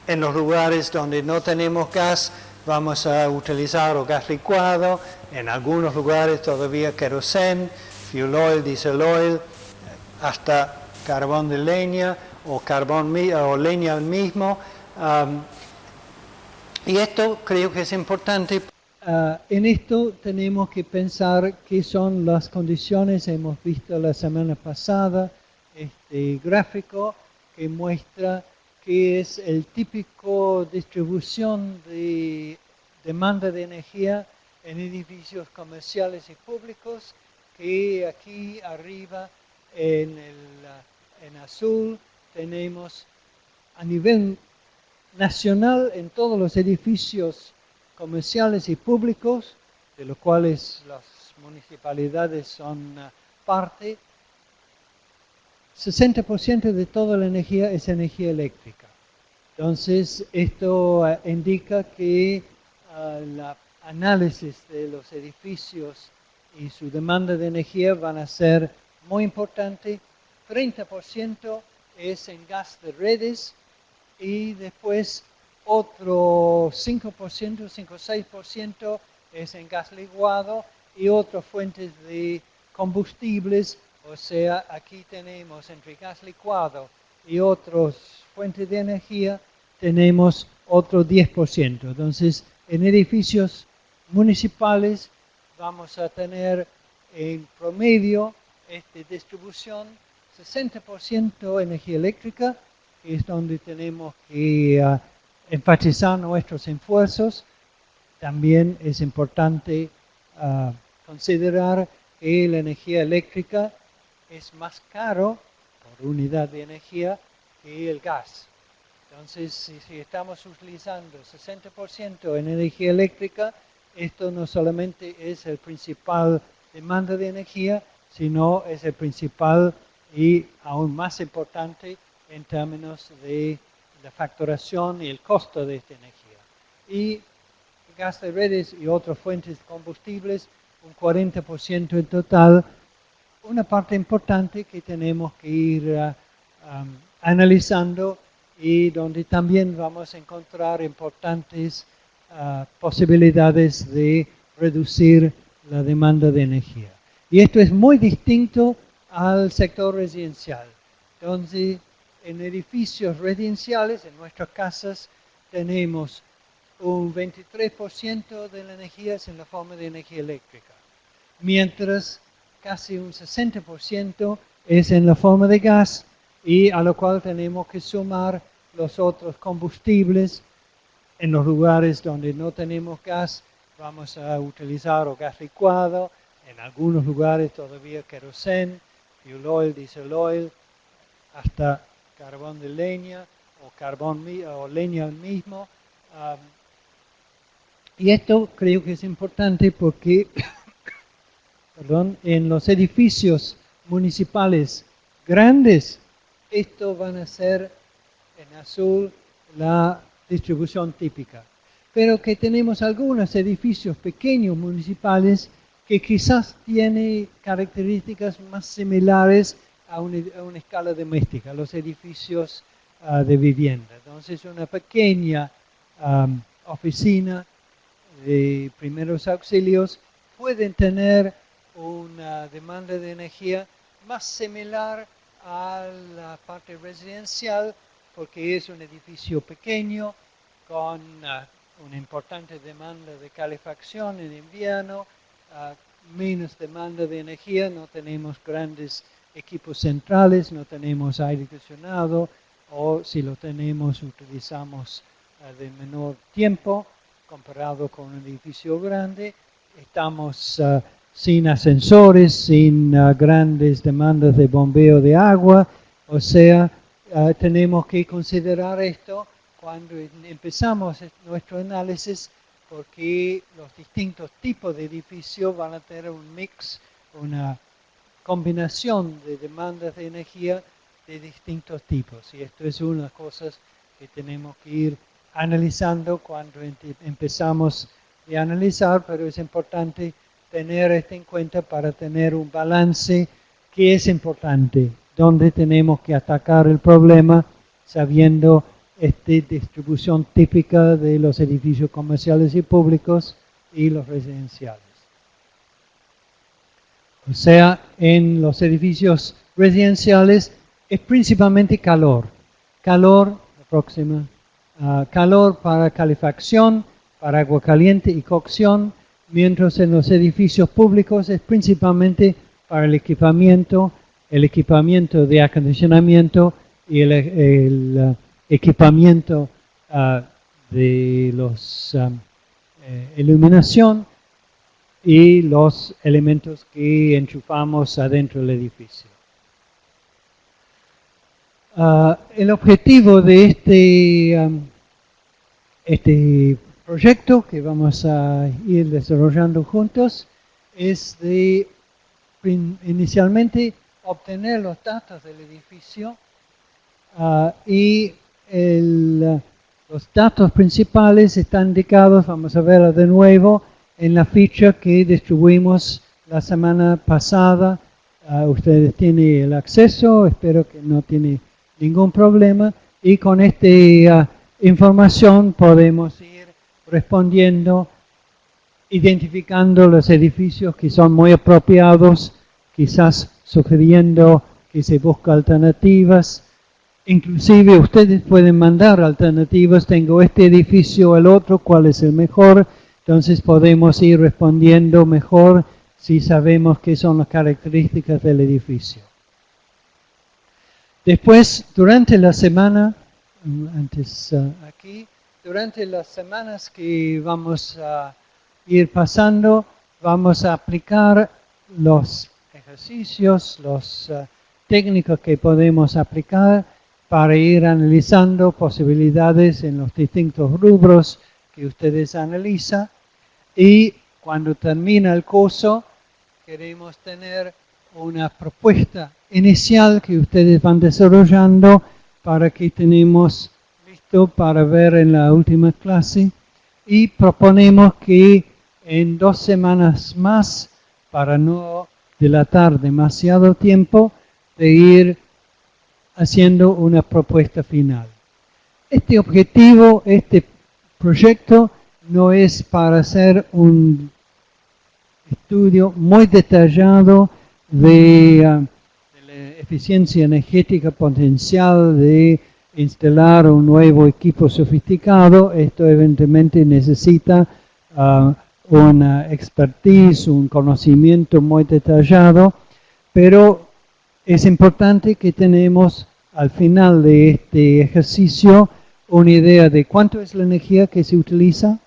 En los lugares donde no tenemos gas, vamos a utilizar o gas licuado, en algunos lugares todavía queroseno, fuel oil, diesel oil, hasta carbón de leña o leña mismo. Y esto creo que es importante. En esto tenemos que pensar qué son las condiciones. Hemos visto la semana pasada este gráfico que muestra qué es el típico distribución de demanda de energía en edificios comerciales y públicos, que aquí arriba en azul tenemos a nivel nacional en todos los edificios comerciales y públicos, de los cuales las municipalidades son parte. 60% de toda la energía es energía eléctrica. Entonces, esto indica que el análisis de los edificios y su demanda de energía van a ser muy importante. 30% es en gas de redes y después otro 5%, 5 o 6% es en gas licuado y otras fuentes de combustibles. O sea, aquí tenemos entre gas licuado y otras fuentes de energía, tenemos otro 10%. Entonces, en edificios municipales vamos a tener en promedio esta distribución 60% energía eléctrica, que es donde tenemos que enfatizar nuestros esfuerzos. También es importante considerar que la energía eléctrica es más caro por unidad de energía que el gas. Entonces, si estamos utilizando 60% en energía eléctrica, esto no solamente es el principal demanda de energía, sino es el principal y aún más importante en términos de la facturación y el costo de esta energía. Y gas de redes y otras fuentes de combustibles, un 40% en total. Una parte importante que tenemos que ir analizando y donde también vamos a encontrar importantes posibilidades de reducir la demanda de energía. Y esto es muy distinto al sector residencial, donde en edificios residenciales, en nuestras casas, tenemos un 23% de la energía es en la forma de energía eléctrica, mientras casi un 60% es en la forma de gas, y a lo cual tenemos que sumar los otros combustibles. En los lugares donde no tenemos gas, vamos a utilizar o gas licuado, en algunos lugares todavía queroseno, fuel oil, diesel oil, hasta carbón de leña o leña mismo. Y esto creo que es importante porque en los edificios municipales grandes, esto van a ser en azul la distribución típica. Pero que tenemos algunos edificios pequeños municipales que quizás tienen características más similares a una escala doméstica, los edificios de vivienda. Entonces, una pequeña oficina de primeros auxilios pueden tener una demanda de energía más similar a la parte residencial, porque es un edificio pequeño con una importante demanda de calefacción en invierno, menos demanda de energía, no tenemos grandes equipos centrales, no tenemos aire acondicionado, o si lo tenemos utilizamos de menor tiempo comparado con un edificio grande. Estamos sin ascensores, sin grandes demandas de bombeo de agua, o sea, tenemos que considerar esto cuando empezamos nuestro análisis, porque los distintos tipos de edificios van a tener un mix, una combinación de demandas de energía de distintos tipos. Y esto es una de las cosas que tenemos que ir analizando cuando empezamos a analizar, pero es importante tener esto en cuenta para tener un balance que es importante, donde tenemos que atacar el problema sabiendo distribución típica de los edificios comerciales y públicos y los residenciales. O sea, en los edificios residenciales es principalmente calor. Calor, la próxima, calor para calefacción, para agua caliente y cocción, mientras en los edificios públicos es principalmente para el equipamiento de acondicionamiento y el equipamiento de los iluminación y los elementos que enchufamos adentro del edificio. El objetivo de este proyecto que vamos a ir desarrollando juntos es de inicialmente obtener los datos del edificio y los datos principales están indicados, vamos a verlo de nuevo, en la ficha que distribuimos la semana pasada. Ustedes tienen el acceso, espero que no tiene ningún problema, y con esta información podemos ir respondiendo, identificando los edificios que son muy apropiados, quizás sugiriendo que se busque alternativas. Inclusive ustedes pueden mandar alternativas, tengo este edificio o el otro, ¿cuál es el mejor? Entonces podemos ir respondiendo mejor si sabemos qué son las características del edificio. Después, durante la semana, durante las semanas que vamos a ir pasando, vamos a aplicar los ejercicios, los técnicas que podemos aplicar para ir analizando posibilidades en los distintos rubros que ustedes analizan, y cuando termina el curso queremos tener una propuesta inicial que ustedes van desarrollando para que tenemos listo para ver en la última clase, y proponemos que en 2 semanas más, para no dilatar demasiado tiempo, de ir haciendo una propuesta final. Este objetivo, este proyecto, no es para hacer un estudio muy detallado de la eficiencia energética potencial de instalar un nuevo equipo sofisticado. Esto evidentemente necesita una expertise, un conocimiento muy detallado, pero es importante que tenemos al final de este ejercicio una idea de cuánto es la energía que se utiliza,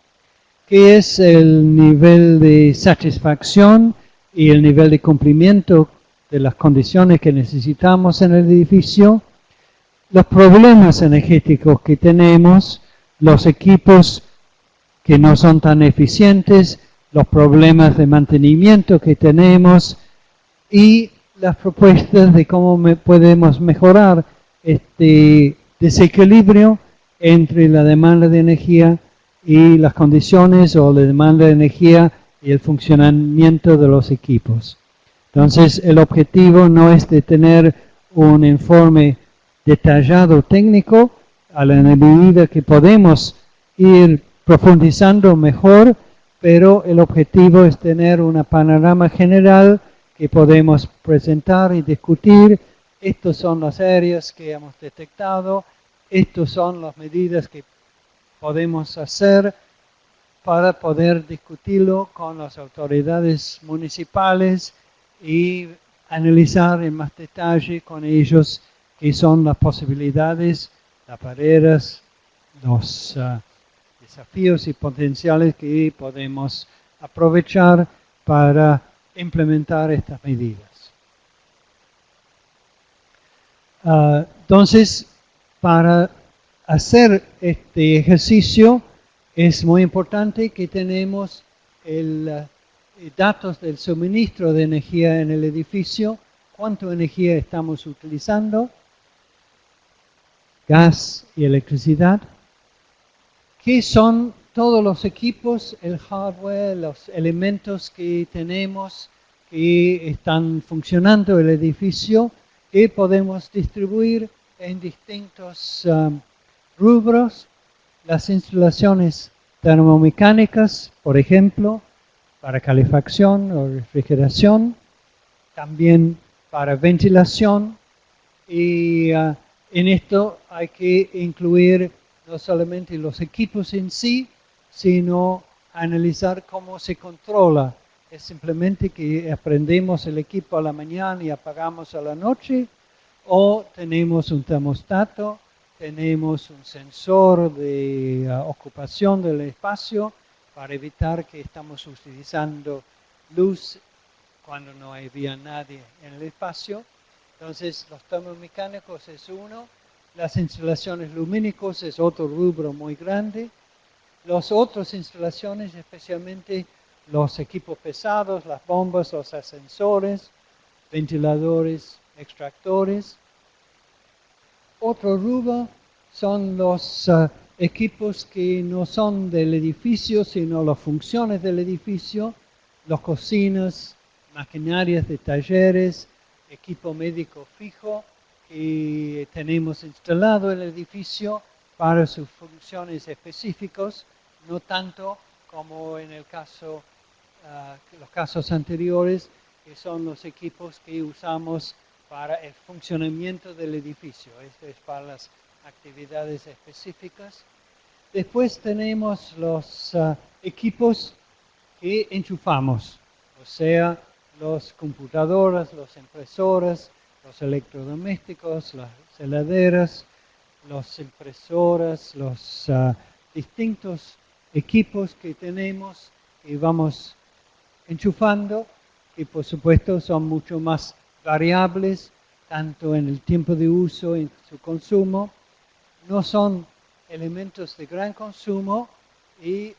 qué es el nivel de satisfacción y el nivel de cumplimiento de las condiciones que necesitamos en el edificio, los problemas energéticos que tenemos, los equipos que no son tan eficientes, los problemas de mantenimiento que tenemos y las propuestas de cómo podemos mejorar este desequilibrio entre la demanda de energía y las condiciones o la demanda de energía y el funcionamiento de los equipos. Entonces, el objetivo no es de tener un informe detallado técnico, a la medida que podemos ir profundizando mejor, pero el objetivo es tener un panorama general que podemos presentar y discutir. Estas son las áreas que hemos detectado, estas son las medidas que podemos hacer para poder discutirlo con las autoridades municipales y analizar en más detalle con ellos qué son las posibilidades, las barreras, los desafíos y potenciales que podemos aprovechar para implementar estas medidas. Entonces, para hacer este ejercicio es muy importante que tenemos datos del suministro de energía en el edificio, cuánta energía estamos utilizando, gas y electricidad, qué son todos los equipos, el hardware, los elementos que tenemos que están funcionando en el edificio, que podemos distribuir en distintos rubros, las instalaciones termomecánicas, por ejemplo, para calefacción o refrigeración, también para ventilación, y en esto hay que incluir no solamente los equipos en sí, sino analizar cómo se controla. Es simplemente que aprendemos el equipo a la mañana y apagamos a la noche, o tenemos un termostato, tenemos un sensor de ocupación del espacio para evitar que estamos utilizando luz cuando no había nadie en el espacio. Entonces, los termomecánicos es uno, las instalaciones lumínicas es otro rubro muy grande, las otras instalaciones, especialmente los equipos pesados, las bombas, los ascensores, ventiladores, extractores. Otro rubro son los equipos que no son del edificio, sino las funciones del edificio, las cocinas, maquinarias de talleres, equipo médico fijo que tenemos instalado en el edificio para sus funciones específicas, no tanto como en el caso, los casos anteriores, que son los equipos que usamos para el funcionamiento del edificio. Esto es para las actividades específicas. Después tenemos los equipos que enchufamos, o sea, las computadoras, las impresoras, los electrodomésticos, las heladeras, las impresoras, los distintos equipos que tenemos y vamos enchufando, y por supuesto son mucho más variables, tanto en el tiempo de uso y en su consumo. No son elementos de gran consumo y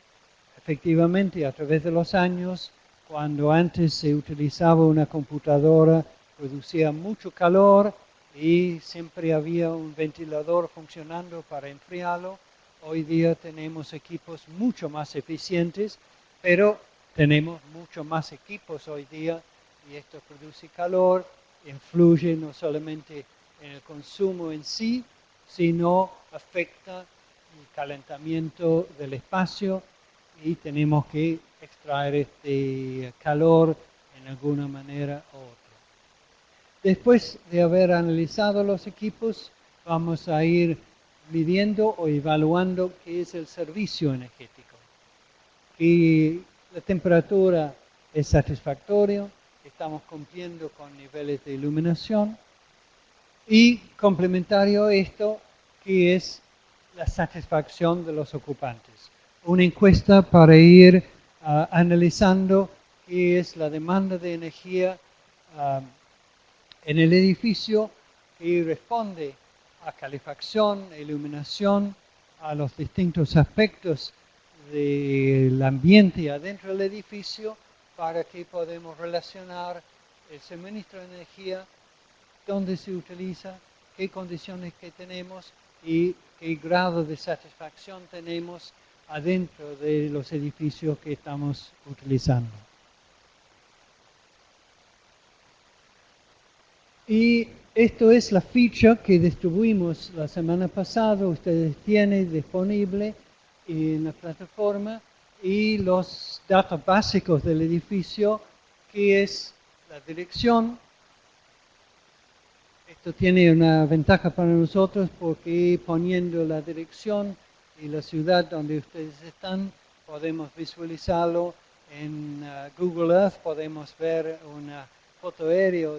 efectivamente a través de los años, cuando antes se utilizaba una computadora, producía mucho calor y siempre había un ventilador funcionando para enfriarlo. Hoy día tenemos equipos mucho más eficientes, pero tenemos mucho más equipos hoy día y esto produce calor, influye no solamente en el consumo en sí, sino afecta el calentamiento del espacio y tenemos que extraer este calor en alguna manera u otra. Después de haber analizado los equipos, vamos a ir midiendo o evaluando qué es el servicio energético. Y la temperatura es satisfactoria, estamos cumpliendo con niveles de iluminación y complementario a esto, que es la satisfacción de los ocupantes. Una encuesta para ir analizando qué es la demanda de energía en el edificio y responde a calefacción, iluminación, a los distintos aspectos del ambiente adentro del edificio para que podamos relacionar el suministro de energía, dónde se utiliza, qué condiciones que tenemos y qué grado de satisfacción tenemos adentro de los edificios que estamos utilizando. Y esto es la ficha que distribuimos la semana pasada, ustedes tienen disponible en la plataforma, y los datos básicos del edificio, que es la dirección. Esto tiene una ventaja para nosotros porque poniendo la dirección y la ciudad donde ustedes están, podemos visualizarlo en Google Earth, podemos ver una foto aérea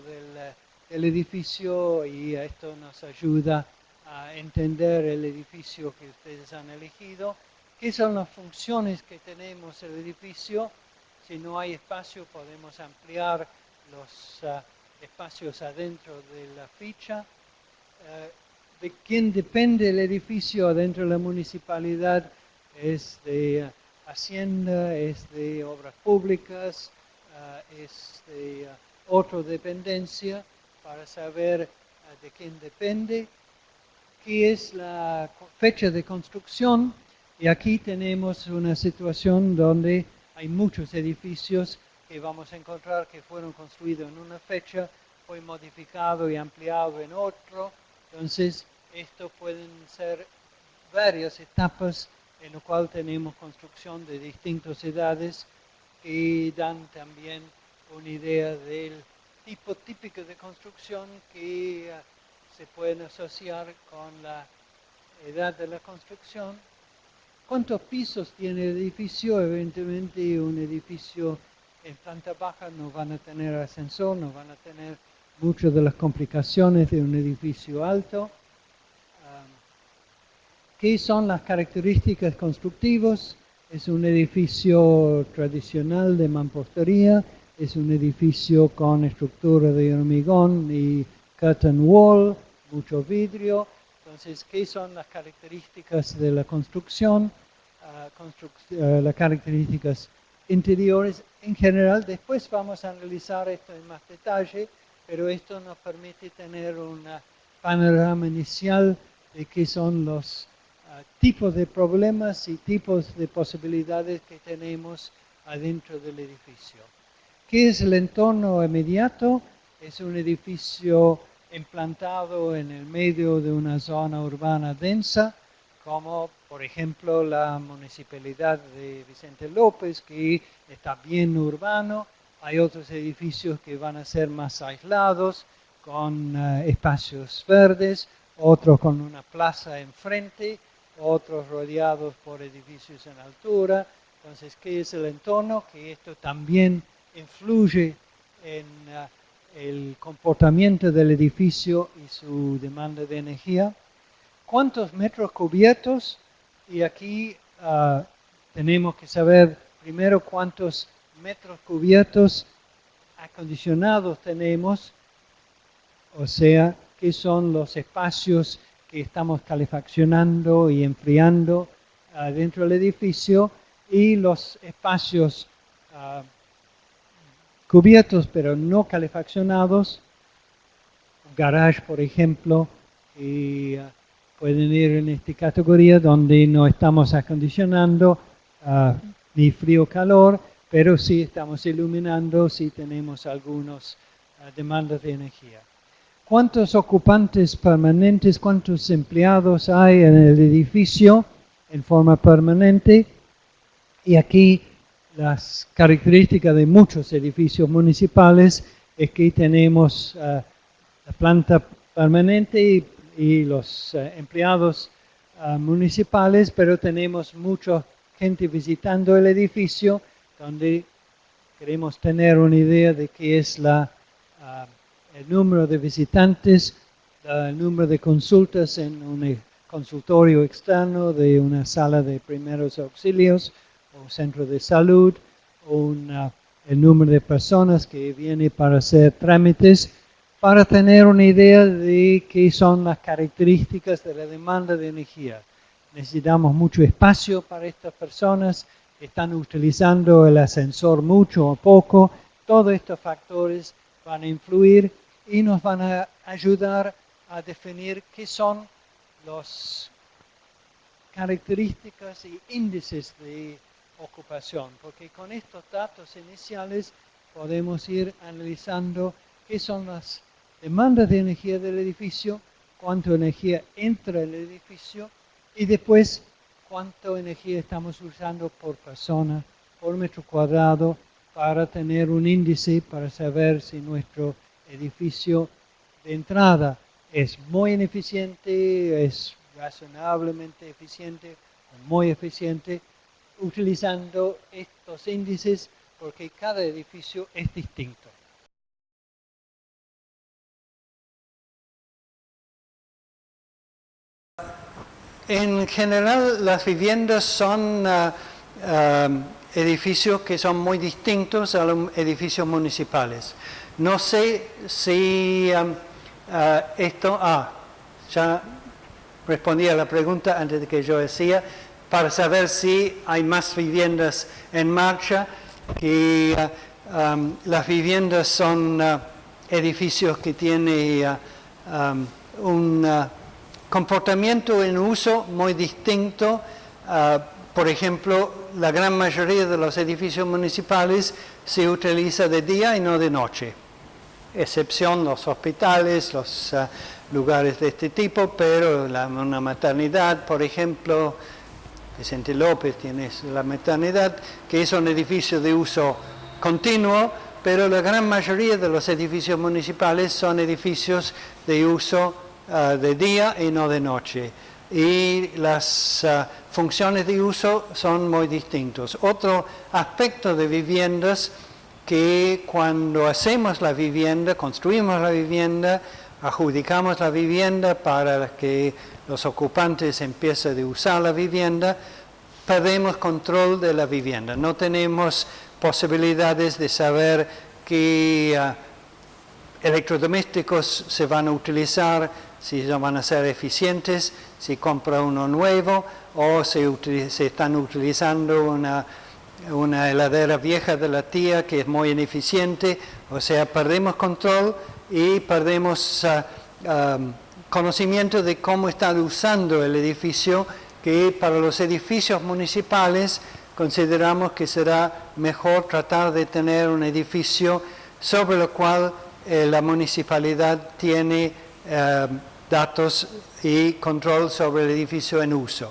del edificio y esto nos ayuda a entender el edificio que ustedes han elegido. ¿Qué son las funciones que tenemos en el edificio? Si no hay espacio, podemos ampliar los espacios adentro de la ficha. ¿De quién depende el edificio adentro de la municipalidad? Es de Hacienda, es de Obras Públicas, es de otra dependencia, para saber de quién depende, qué es la fecha de construcción. Y aquí tenemos una situación donde hay muchos edificios que vamos a encontrar que fueron construidos en una fecha, fue modificado y ampliado en otro. Entonces, esto pueden ser varias etapas en las cuales tenemos construcción de distintas edades que dan también una idea del tipo típico de construcción que se pueden asociar con la edad de la construcción. ¿Cuántos pisos tiene el edificio? Evidentemente un edificio en planta baja no van a tener ascensor, no van a tener muchas de las complicaciones de un edificio alto. ¿Qué son las características constructivas? Es un edificio tradicional de mampostería, es un edificio con estructura de hormigón y curtain wall, mucho vidrio. Entonces, ¿qué son las características de la construcción? Las características interiores en general. Después vamos a analizar esto en más detalle, pero esto nos permite tener un panorama inicial de qué son los tipos de problemas y tipos de posibilidades que tenemos adentro del edificio. ¿Qué es el entorno inmediato? Es un edificio implantado en el medio de una zona urbana densa, como por ejemplo la municipalidad de Vicente López, que está bien urbano. Hay otros edificios que van a ser más aislados, con espacios verdes, otros con una plaza enfrente, otros rodeados por edificios en altura. Entonces, ¿qué es el entorno? Que esto también influye en el comportamiento del edificio y su demanda de energía. ¿Cuántos metros cubiertos? Y aquí tenemos que saber primero cuántos metros cubiertos acondicionados tenemos, o sea, qué son los espacios que estamos calefaccionando y enfriando dentro del edificio, y los espacios cubiertos pero no calefaccionados, un garage por ejemplo, y pueden ir en esta categoría donde no estamos acondicionando ni frío o calor, pero sí estamos iluminando si tenemos algunas demandas de energía. ¿Cuántos ocupantes permanentes, cuántos empleados hay en el edificio en forma permanente? Y aquí las características de muchos edificios municipales es que tenemos la planta permanente y los empleados municipales, pero tenemos mucha gente visitando el edificio, donde queremos tener una idea de qué es el número de visitantes, el número de consultas en un consultorio externo de una sala de primeros auxilios o centro de salud, el número de personas que vienen para hacer trámites, para tener una idea de qué son las características de la demanda de energía. Necesitamos mucho espacio para estas personas, están utilizando el ascensor mucho o poco. Todos estos factores van a influir y nos van a ayudar a definir qué son las características y índices de ocupación, porque con estos datos iniciales podemos ir analizando qué son las demandas de energía del edificio, cuánta energía entra en el edificio y después cuánta energía estamos usando por persona, por metro cuadrado, para tener un índice para saber si nuestro edificio de entrada es muy ineficiente, es razonablemente eficiente o muy eficiente, utilizando estos índices porque cada edificio es distinto. En general, las viviendas son edificios que son muy distintos a los edificios municipales. No sé si esto... ya respondí a la pregunta antes de que yo decía, para saber si hay más viviendas en marcha, que las viviendas son edificios que tienen un comportamiento en uso muy distinto. Por ejemplo, la gran mayoría de los edificios municipales se utiliza de día y no de noche, excepción los hospitales, los lugares de este tipo, pero una maternidad, por ejemplo, Vicente López tiene la maternidad, que es un edificio de uso continuo, pero la gran mayoría de los edificios municipales son edificios de uso de día y no de noche. Y las funciones de uso son muy distintos. Otro aspecto de viviendas que cuando hacemos la vivienda, construimos la vivienda, adjudicamos la vivienda para que los ocupantes empiecen a usar la vivienda, perdemos control de la vivienda. No tenemos posibilidades de saber qué electrodomésticos se van a utilizar, si van a ser eficientes, si compra uno nuevo o se están utilizando una heladera vieja de la tía que es muy ineficiente. O sea, perdemos control y perdemos conocimiento de cómo están usando el edificio, que para los edificios municipales consideramos que será mejor tratar de tener un edificio sobre el cual la municipalidad tiene datos y control sobre el edificio en uso.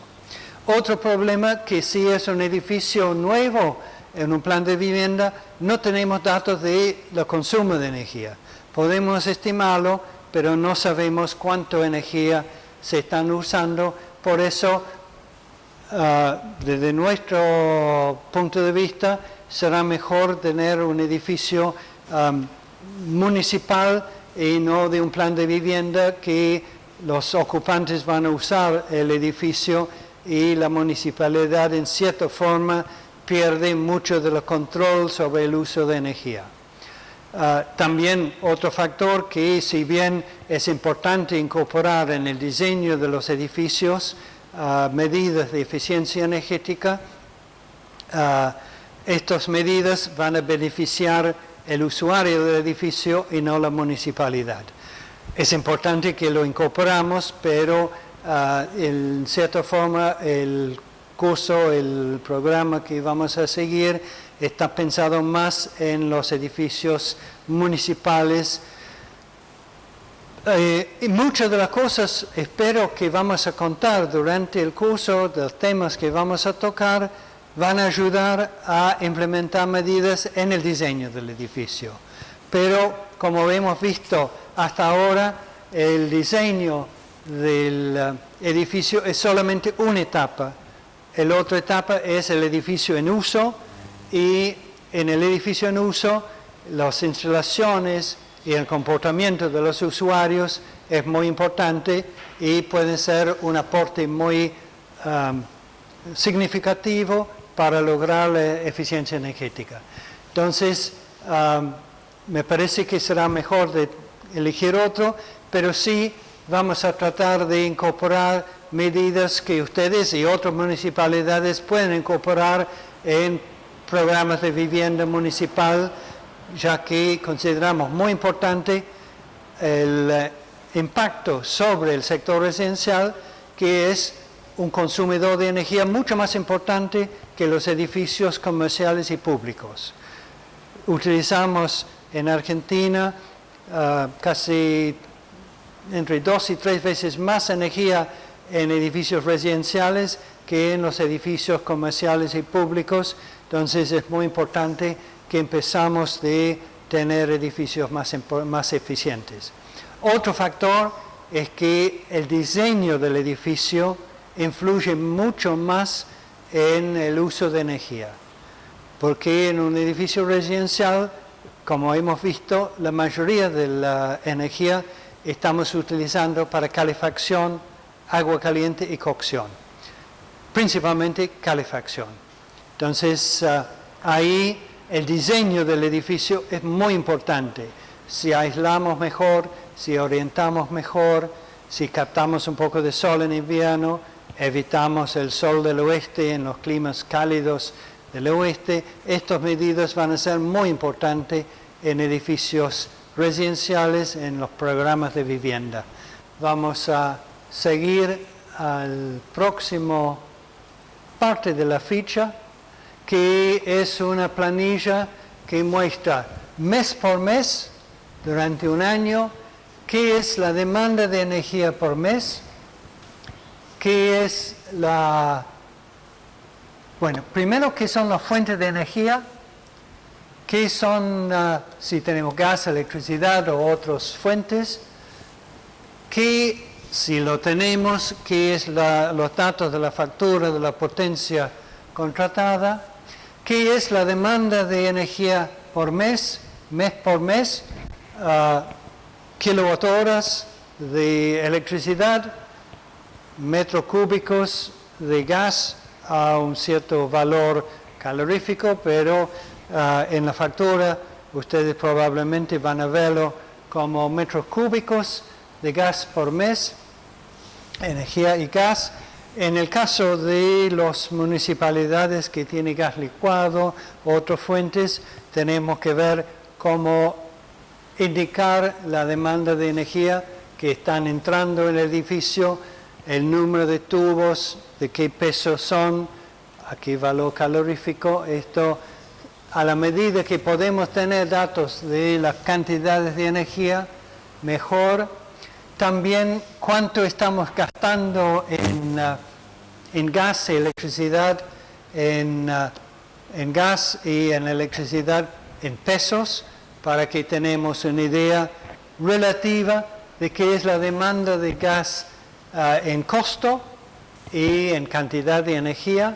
Otro problema, que si es un edificio nuevo en un plan de vivienda, no tenemos datos de el consumo de energía. Podemos estimarlo, pero no sabemos cuánta energía se están usando. Por eso, desde nuestro punto de vista, será mejor tener un edificio municipal y no de un plan de vivienda que los ocupantes van a usar el edificio y la municipalidad en cierta forma pierde mucho del control sobre el uso de energía. También otro factor que, si bien es importante incorporar en el diseño de los edificios medidas de eficiencia energética, estas medidas van a beneficiar el usuario del edificio y no la municipalidad. Es importante que lo incorporamos, pero en cierta forma el curso, el programa que vamos a seguir está pensado más en los edificios municipales. Y muchas de las cosas espero que vamos a contar durante el curso, de los temas que vamos a tocar, van a ayudar a implementar medidas en el diseño del edificio. Pero como hemos visto hasta ahora, el diseño del edificio es solamente una etapa. La otra etapa es el edificio en uso, y en el edificio en uso las instalaciones y el comportamiento de los usuarios es muy importante y puede ser un aporte muy significativo para lograr la eficiencia energética. Entonces, me parece que será mejor de elegir otro, pero sí vamos a tratar de incorporar medidas que ustedes y otras municipalidades pueden incorporar en programas de vivienda municipal, ya que consideramos muy importante el impacto sobre el sector residencial, que es un consumidor de energía mucho más importante que los edificios comerciales y públicos. Utilizamos en Argentina casi entre 2 y 3 veces más energía en edificios residenciales que en los edificios comerciales y públicos. Entonces es muy importante que empezamos de tener edificios más eficientes. Otro factor es que el diseño del edificio influye mucho más en el uso de energía, porque en un edificio residencial, como hemos visto, la mayoría de la energía estamos utilizando para calefacción, agua caliente y cocción, principalmente calefacción. Entonces, ahí el diseño del edificio es muy importante. Si aislamos mejor, si orientamos mejor, si captamos un poco de sol en invierno, evitamos el sol del oeste en los climas cálidos del oeste, estas medidas van a ser muy importantes en edificios residenciales, en los programas de vivienda. Vamos a seguir al próximo parte de la ficha, que es una planilla que muestra mes por mes, durante un año, ¿Qué es la demanda de energía por mes? ¿Qué es Bueno, primero, ¿qué son las fuentes de energía? ¿Qué son, si tenemos gas, electricidad o otras fuentes? ¿Qué, si lo tenemos, qué es los datos de la factura de la potencia contratada? ¿Qué es la demanda de energía por mes por mes? Kilowatt-horas de electricidad, metros cúbicos de gas a un cierto valor calorífico, pero en la factura ustedes probablemente van a verlo como metros cúbicos de gas por mes, energía y gas. En el caso de las municipalidades que tienen gas licuado, otras fuentes, tenemos que ver cómo indicar la demanda de energía que están entrando en el edificio, el número de tubos, de qué peso son, a qué valor calorífico. Esto, a la medida que podemos tener datos de las cantidades de energía, mejor. También cuánto estamos gastando en gas y electricidad, en gas y en electricidad en pesos, para que tenemos una idea relativa de qué es la demanda de gas en costo y en cantidad de energía,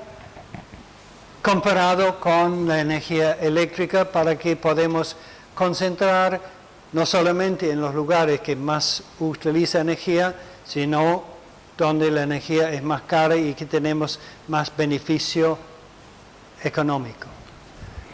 comparado con la energía eléctrica, para que podamos concentrar no solamente en los lugares que más utiliza energía, sino donde la energía es más cara y que tenemos más beneficio económico.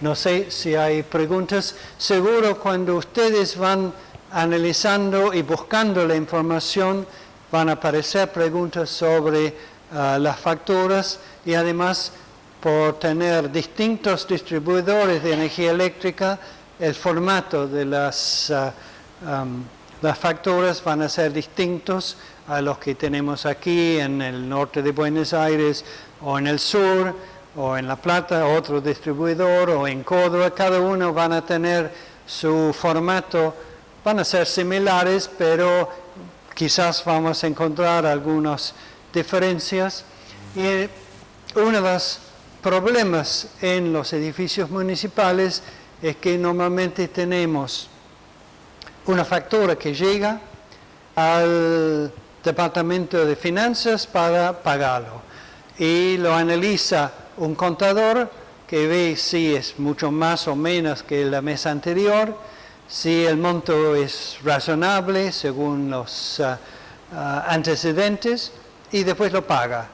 No sé si hay preguntas. Seguro cuando ustedes van analizando y buscando la información, van a aparecer preguntas sobre las facturas, y además, por tener distintos distribuidores de energía eléctrica, el formato de las facturas van a ser distintos a los que tenemos aquí en el norte de Buenos Aires, o en el sur, o en La Plata, otro distribuidor, o en Córdoba. Cada uno van a tener su formato, van a ser similares, pero quizás vamos a encontrar algunas diferencias. Y uno de los problemas en los edificios municipales es que normalmente tenemos una factura que llega al Departamento de Finanzas para pagarlo, y lo analiza un contador que ve si es mucho más o menos que la mes anterior, si el monto es razonable según los antecedentes, y después lo paga.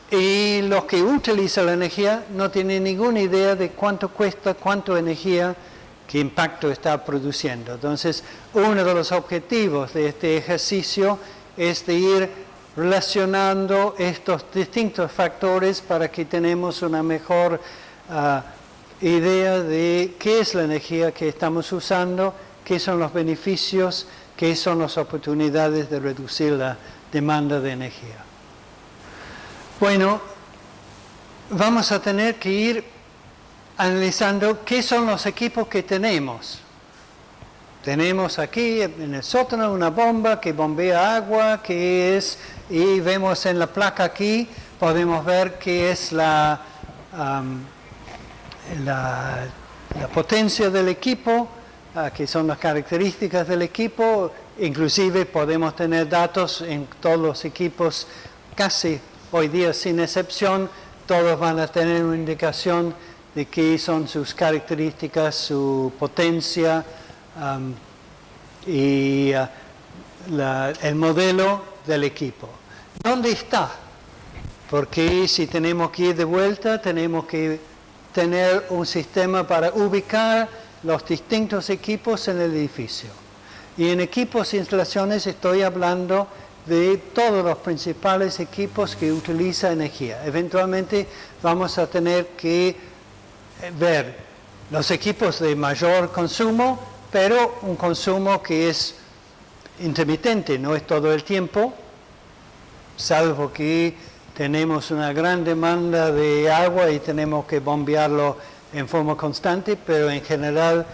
Y los que utilizan la energía no tienen ninguna idea de cuánto cuesta, cuánto energía, qué impacto está produciendo. Entonces, uno de los objetivos de este ejercicio es de ir relacionando estos distintos factores para que tenemos una mejor idea de qué es la energía que estamos usando, qué son los beneficios, qué son las oportunidades de reducir la demanda de energía. Bueno, vamos a tener que ir analizando qué son los equipos que tenemos. Tenemos aquí en el sótano una bomba que bombea agua, y vemos en la placa aquí, podemos ver qué es la potencia del equipo, que son las características del equipo. Inclusive podemos tener datos en todos los equipos, casi hoy día sin excepción, todos van a tener una indicación de qué son sus características, su potencia y el modelo del equipo. ¿Dónde está? Porque si tenemos que ir de vuelta, tenemos que tener un sistema para ubicar los distintos equipos en el edificio. Y en equipos e instalaciones estoy hablando de todos los principales equipos que utilizan energía. Eventualmente vamos a tener que ver los equipos de mayor consumo, pero un consumo que es intermitente, no es todo el tiempo, salvo que tenemos una gran demanda de agua y tenemos que bombearlo en forma constante, pero en general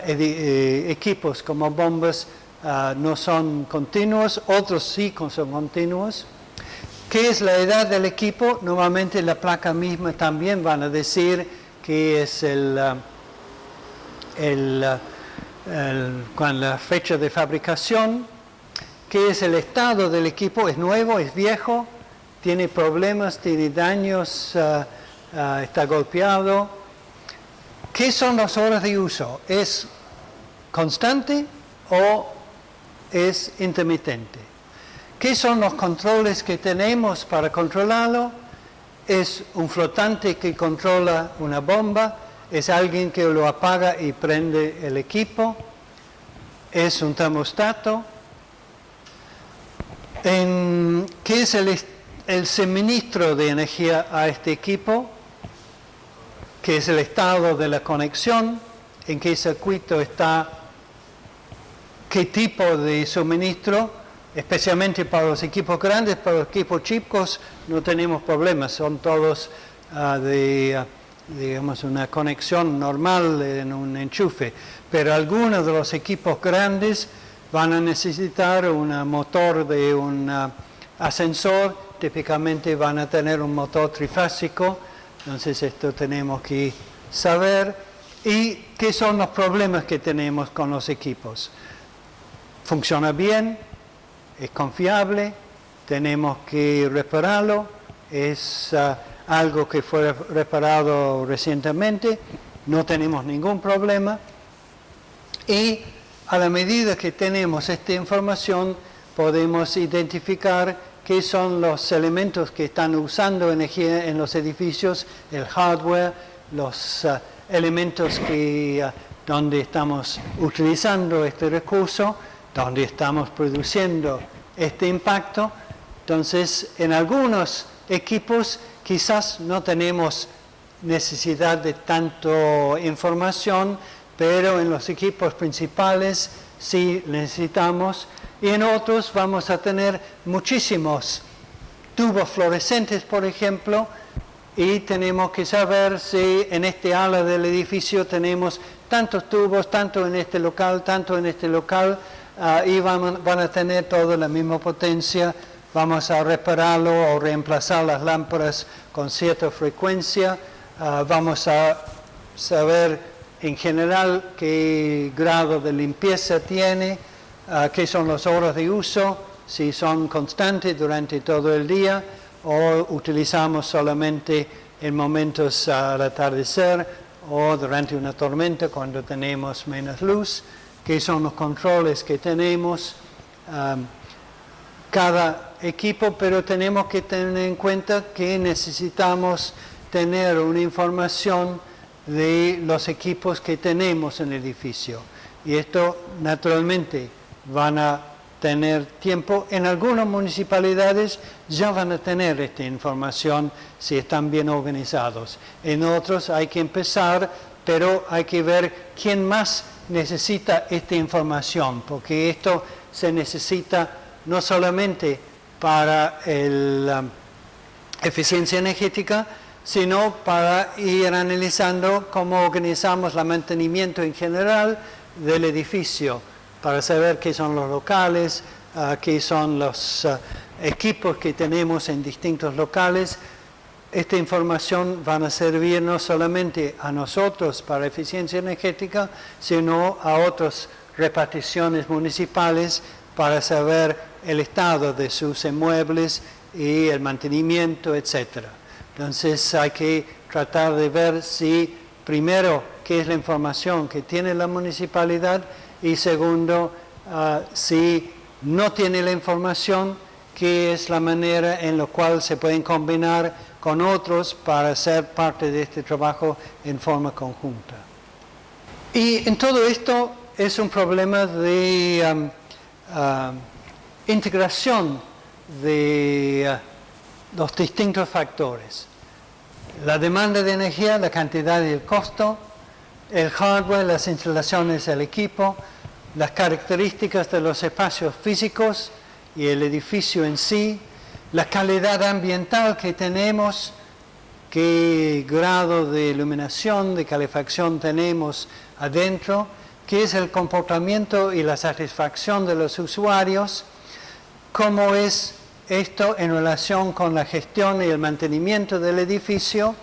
equipos como bombas no son continuos, otros sí son continuos. ¿Qué es la edad del equipo? Normalmente la placa misma también van a decir que es con la fecha de fabricación. ¿Qué es el estado del equipo? ¿Es nuevo? ¿Es viejo? ¿Tiene problemas? ¿Tiene daños? ¿Está golpeado? ¿Qué son las horas de uso? ¿Es constante o es intermitente? ¿Qué son los controles que tenemos para controlarlo? ¿Es un flotante que controla una bomba? ¿Es alguien que lo apaga y prende el equipo? ¿Es un termostato? ¿Qué es el suministro de energía a este equipo? ¿Qué es el estado de la conexión? ¿En qué circuito está? ¿Qué tipo de suministro? Especialmente para los equipos grandes, para los equipos chicos no tenemos problemas, son todos digamos, una conexión normal en un enchufe. Pero algunos de los equipos grandes van a necesitar un motor de un ascensor, típicamente van a tener un motor trifásico, entonces esto tenemos que saber. ¿Y qué son los problemas que tenemos con los equipos? ¿Funciona bien? ¿Es confiable? ¿Tenemos que repararlo? ¿Es algo que fue reparado recientemente? No tenemos ningún problema. Y a la medida que tenemos esta información, podemos identificar qué son los elementos que están usando energía en los edificios, el hardware, los elementos donde estamos utilizando este recurso, donde estamos produciendo este impacto. Entonces, en algunos equipos quizás no tenemos necesidad de tanta información, pero en los equipos principales sí necesitamos, y en otros vamos a tener muchísimos tubos fluorescentes, por ejemplo, y tenemos que saber si en este ala del edificio tenemos tantos tubos, tanto en este local, tanto en este local, y van a tener toda la misma potencia. Vamos a repararlo o reemplazar las lámparas con cierta frecuencia. Vamos a saber en general qué grado de limpieza tiene, qué son las horas de uso, si son constantes durante todo el día o utilizamos solamente en momentos al atardecer o durante una tormenta cuando tenemos menos luz, qué son los controles que tenemos. Cada equipo, pero tenemos que tener en cuenta que necesitamos tener una información de los equipos que tenemos en el edificio. Y esto naturalmente van a tener tiempo. En algunas municipalidades ya van a tener esta información si están bien organizados. En otros hay que empezar, pero hay que ver quién más necesita esta información, porque esto se necesita no solamente para la eficiencia energética, sino para ir analizando cómo organizamos el mantenimiento en general del edificio, para saber qué son los locales, qué son los equipos que tenemos en distintos locales. Esta información va a servir no solamente a nosotros para eficiencia energética, sino a otras reparticiones municipales para saber el estado de sus inmuebles y el mantenimiento, etc. Entonces hay que tratar de ver si, primero, qué es la información que tiene la municipalidad y segundo, si no tiene la información, qué es la manera en la cual se pueden combinar con otros para ser parte de este trabajo en forma conjunta. Y en todo esto es un problema de integración de los distintos factores. La demanda de energía, la cantidad y el costo, el hardware, las instalaciones del equipo, las características de los espacios físicos y el edificio en sí, la calidad ambiental que tenemos, qué grado de iluminación, de calefacción tenemos adentro, qué es el comportamiento y la satisfacción de los usuarios, cómo es esto en relación con la gestión y el mantenimiento del edificio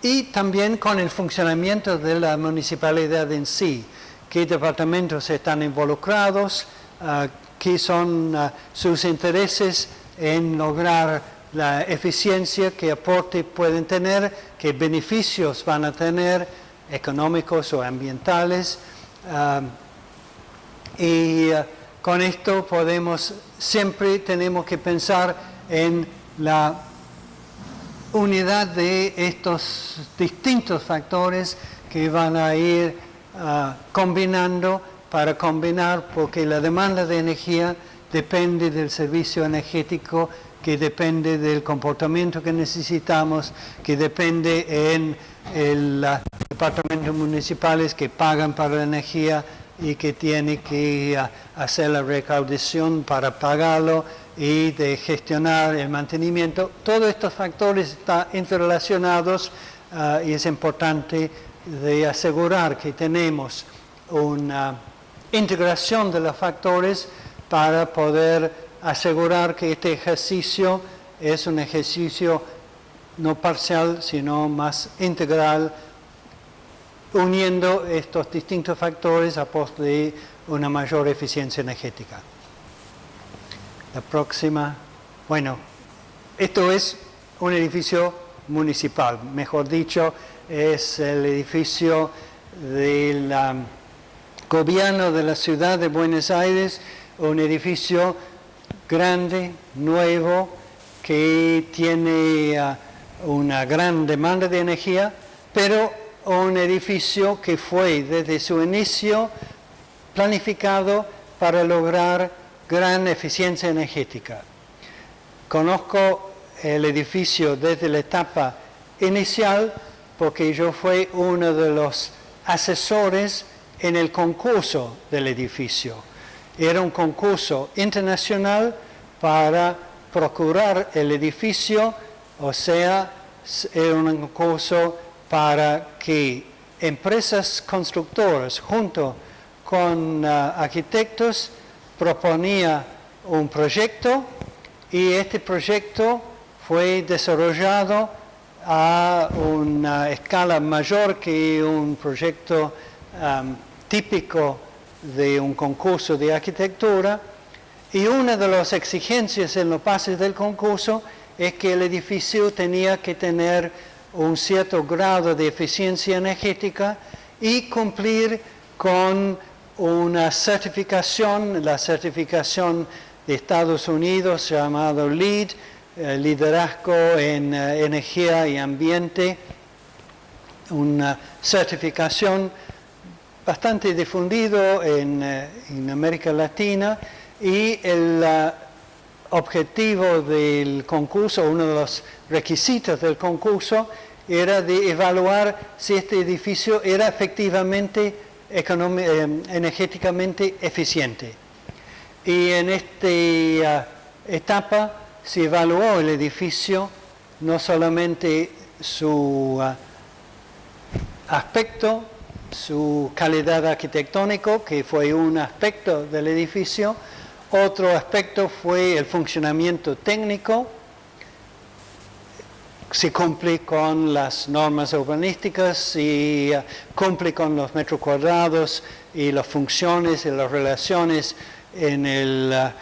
y también con el funcionamiento de la municipalidad en sí, qué departamentos están involucrados, qué son sus intereses en lograr la eficiencia, qué aporte pueden tener, qué beneficios van a tener económicos o ambientales. Con esto siempre tenemos que pensar en la unidad de estos distintos factores que van a ir combinando para combinar, porque la demanda de energía depende del servicio energético, que depende del comportamiento que necesitamos, que depende en los departamentos municipales que pagan para la energía y que tienen que hacer la recaudación para pagarlo y de gestionar el mantenimiento. Todos estos factores están interrelacionados y es importante de asegurar que tenemos una integración de los factores para poder asegurar que este ejercicio es un ejercicio no parcial, sino más integral, uniendo estos distintos factores a pos de una mayor eficiencia energética. La próxima, bueno, esto es un edificio municipal, mejor dicho, es el edificio del gobierno de la ciudad de Buenos Aires, un edificio grande, nuevo, que tiene una gran demanda de energía, pero un edificio que fue desde su inicio planificado para lograr gran eficiencia energética. Conozco el edificio desde la etapa inicial porque yo fui uno de los asesores en el concurso del edificio. Era un concurso internacional para procurar el edificio, o sea, era un concurso para que empresas constructoras junto con arquitectos proponía un proyecto y este proyecto fue desarrollado a una escala mayor que un proyecto típico de un concurso de arquitectura, y una de las exigencias en los pases del concurso es que el edificio tenía que tener un cierto grado de eficiencia energética y cumplir con una certificación, la certificación de Estados Unidos llamado LEED, Liderazgo en Energía y Ambiente, una certificación bastante difundido en América Latina, y el objetivo del concurso, uno de los requisitos del concurso, era de evaluar si este edificio era efectivamente energéticamente eficiente. Y en esta etapa se evaluó el edificio, no solamente su aspecto, su calidad arquitectónica, que fue un aspecto del edificio. Otro aspecto fue el funcionamiento técnico, si cumple con las normas urbanísticas, si cumple con los metros cuadrados y las funciones y las relaciones en el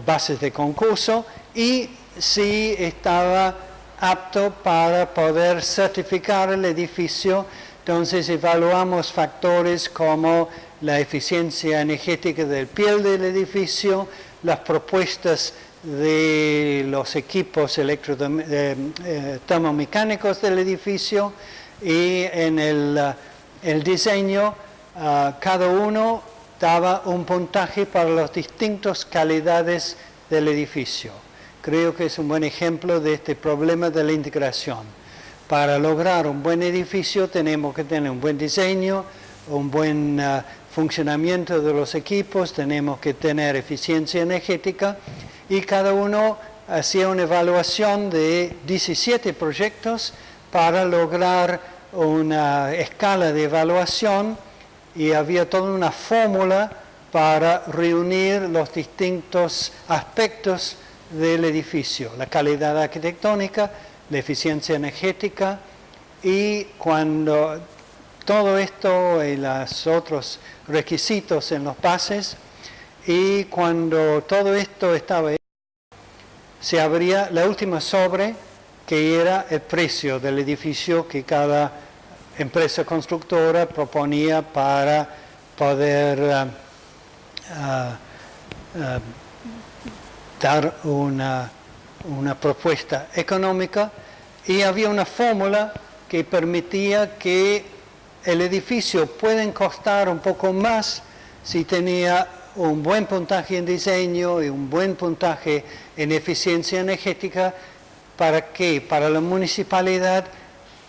bases de concurso, y si estaba apto para poder certificar el edificio. Entonces evaluamos factores como la eficiencia energética del piel del edificio, las propuestas de los equipos termomecánicos del edificio, y en el diseño cada uno daba un puntaje para las distintas calidades del edificio. Creo que es un buen ejemplo de este problema de la integración. Para lograr un buen edificio tenemos que tener un buen diseño, un buen funcionamiento de los equipos, tenemos que tener eficiencia energética, y cada uno hacía una evaluación de 17 proyectos para lograr una escala de evaluación y había toda una fórmula para reunir los distintos aspectos del edificio, la calidad arquitectónica, la eficiencia energética, y cuando todo esto y los otros requisitos en los bases, y cuando todo esto estaba hecho, se abría la última sobre, que era el precio del edificio que cada empresa constructora proponía para poder dar una propuesta económica, y había una fórmula que permitía que el edificio puede costar un poco más si tenía un buen puntaje en diseño y un buen puntaje en eficiencia energética. ¿Para qué? Para la municipalidad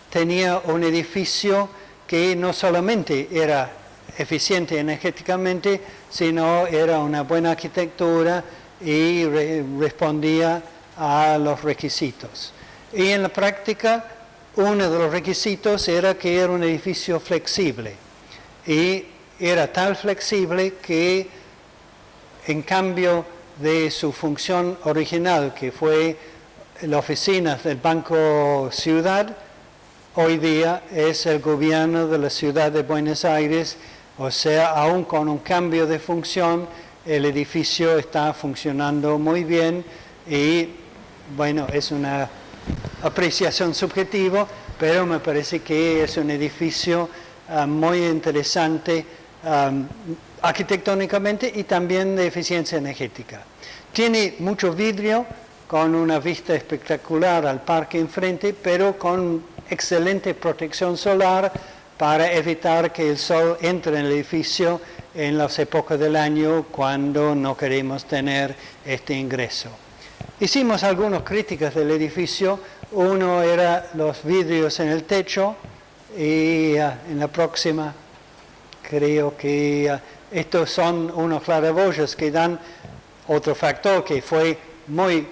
tenía un edificio que no solamente era eficiente energéticamente, sino era una buena arquitectura y respondía a los requisitos. Y en la práctica, uno de los requisitos era que era un edificio flexible. Y era tan flexible que, en cambio de su función original, que fue la oficina del Banco Ciudad, hoy día es el gobierno de la ciudad de Buenos Aires. O sea, aún con un cambio de función, el edificio está funcionando muy bien, y bueno, es una apreciación subjetiva, pero me parece que es un edificio muy interesante arquitectónicamente y también de eficiencia energética. Tiene mucho vidrio, con una vista espectacular al parque enfrente, pero con excelente protección solar para evitar que el sol entre en el edificio en las épocas del año cuando no queremos tener este ingreso. Hicimos algunas críticas del edificio. Uno era los vidrios en el techo, y en la próxima creo que estos son unos claraboyas que dan otro factor que fue muy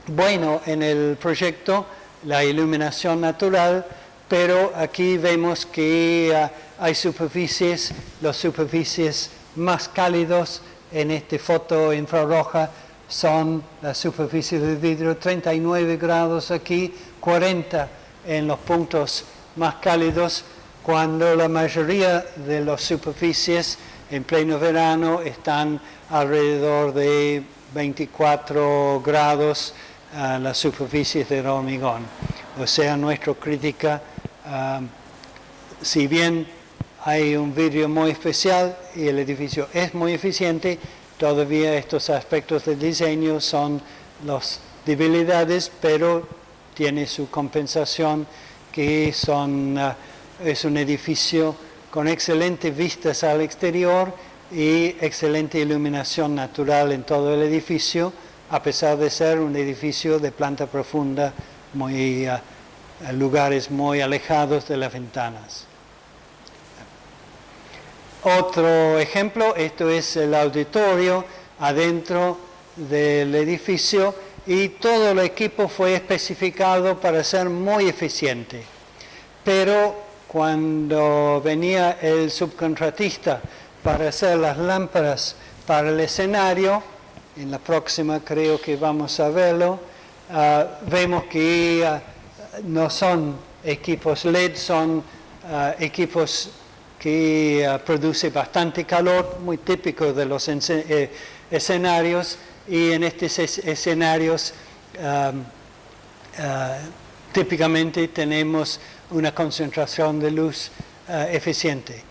bueno en el proyecto, la iluminación natural, pero aquí vemos que hay superficies, las superficies más cálidas en esta foto infrarroja son las superficies de vidrio, 39 grados aquí, 40 en los puntos más cálidos, cuando la mayoría de las superficies en pleno verano están alrededor de 24 grados las superficies de hormigón. O sea, nuestra crítica, si bien hay un vidrio muy especial y el edificio es muy eficiente, todavía estos aspectos del diseño son las debilidades, pero tiene su compensación, que es un edificio con excelentes vistas al exterior y excelente iluminación natural en todo el edificio, a pesar de ser un edificio de planta profunda, lugares muy alejados de las ventanas. Otro ejemplo, esto es el auditorio adentro del edificio, y todo el equipo fue especificado para ser muy eficiente. Pero cuando venía el subcontratista para hacer las lámparas para el escenario, en la próxima creo que vamos a verlo, vemos que no son equipos LED, son equipos que producen bastante calor, muy típico de los escenarios, y en estos escenarios típicamente tenemos una concentración de luz eficiente.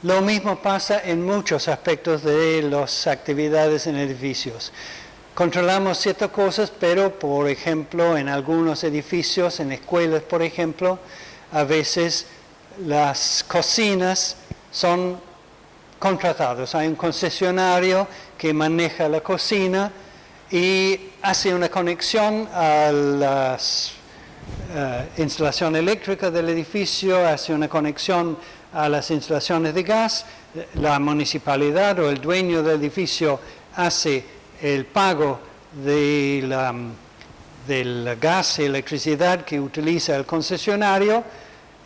Lo mismo pasa en muchos aspectos de las actividades en edificios. Controlamos ciertas cosas, pero por ejemplo en algunos edificios, en escuelas por ejemplo, a veces las cocinas son contratadas. Hay un concesionario que maneja la cocina y hace una conexión a las instalaciones eléctricas del edificio, hace una conexión a las instalaciones de gas. La municipalidad o el dueño del edificio hace el pago del gas y electricidad que utiliza el concesionario,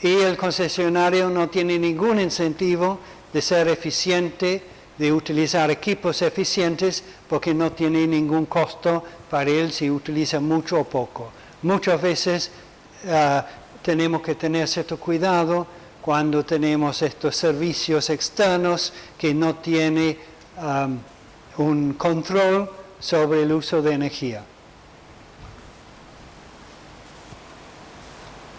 y el concesionario no tiene ningún incentivo de ser eficiente, de utilizar equipos eficientes, porque no tiene ningún costo para él si utiliza mucho o poco. Muchas veces tenemos que tener cierto cuidado cuando tenemos estos servicios externos que no tienen un control sobre el uso de energía.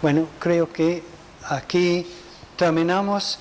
Bueno, creo que aquí terminamos.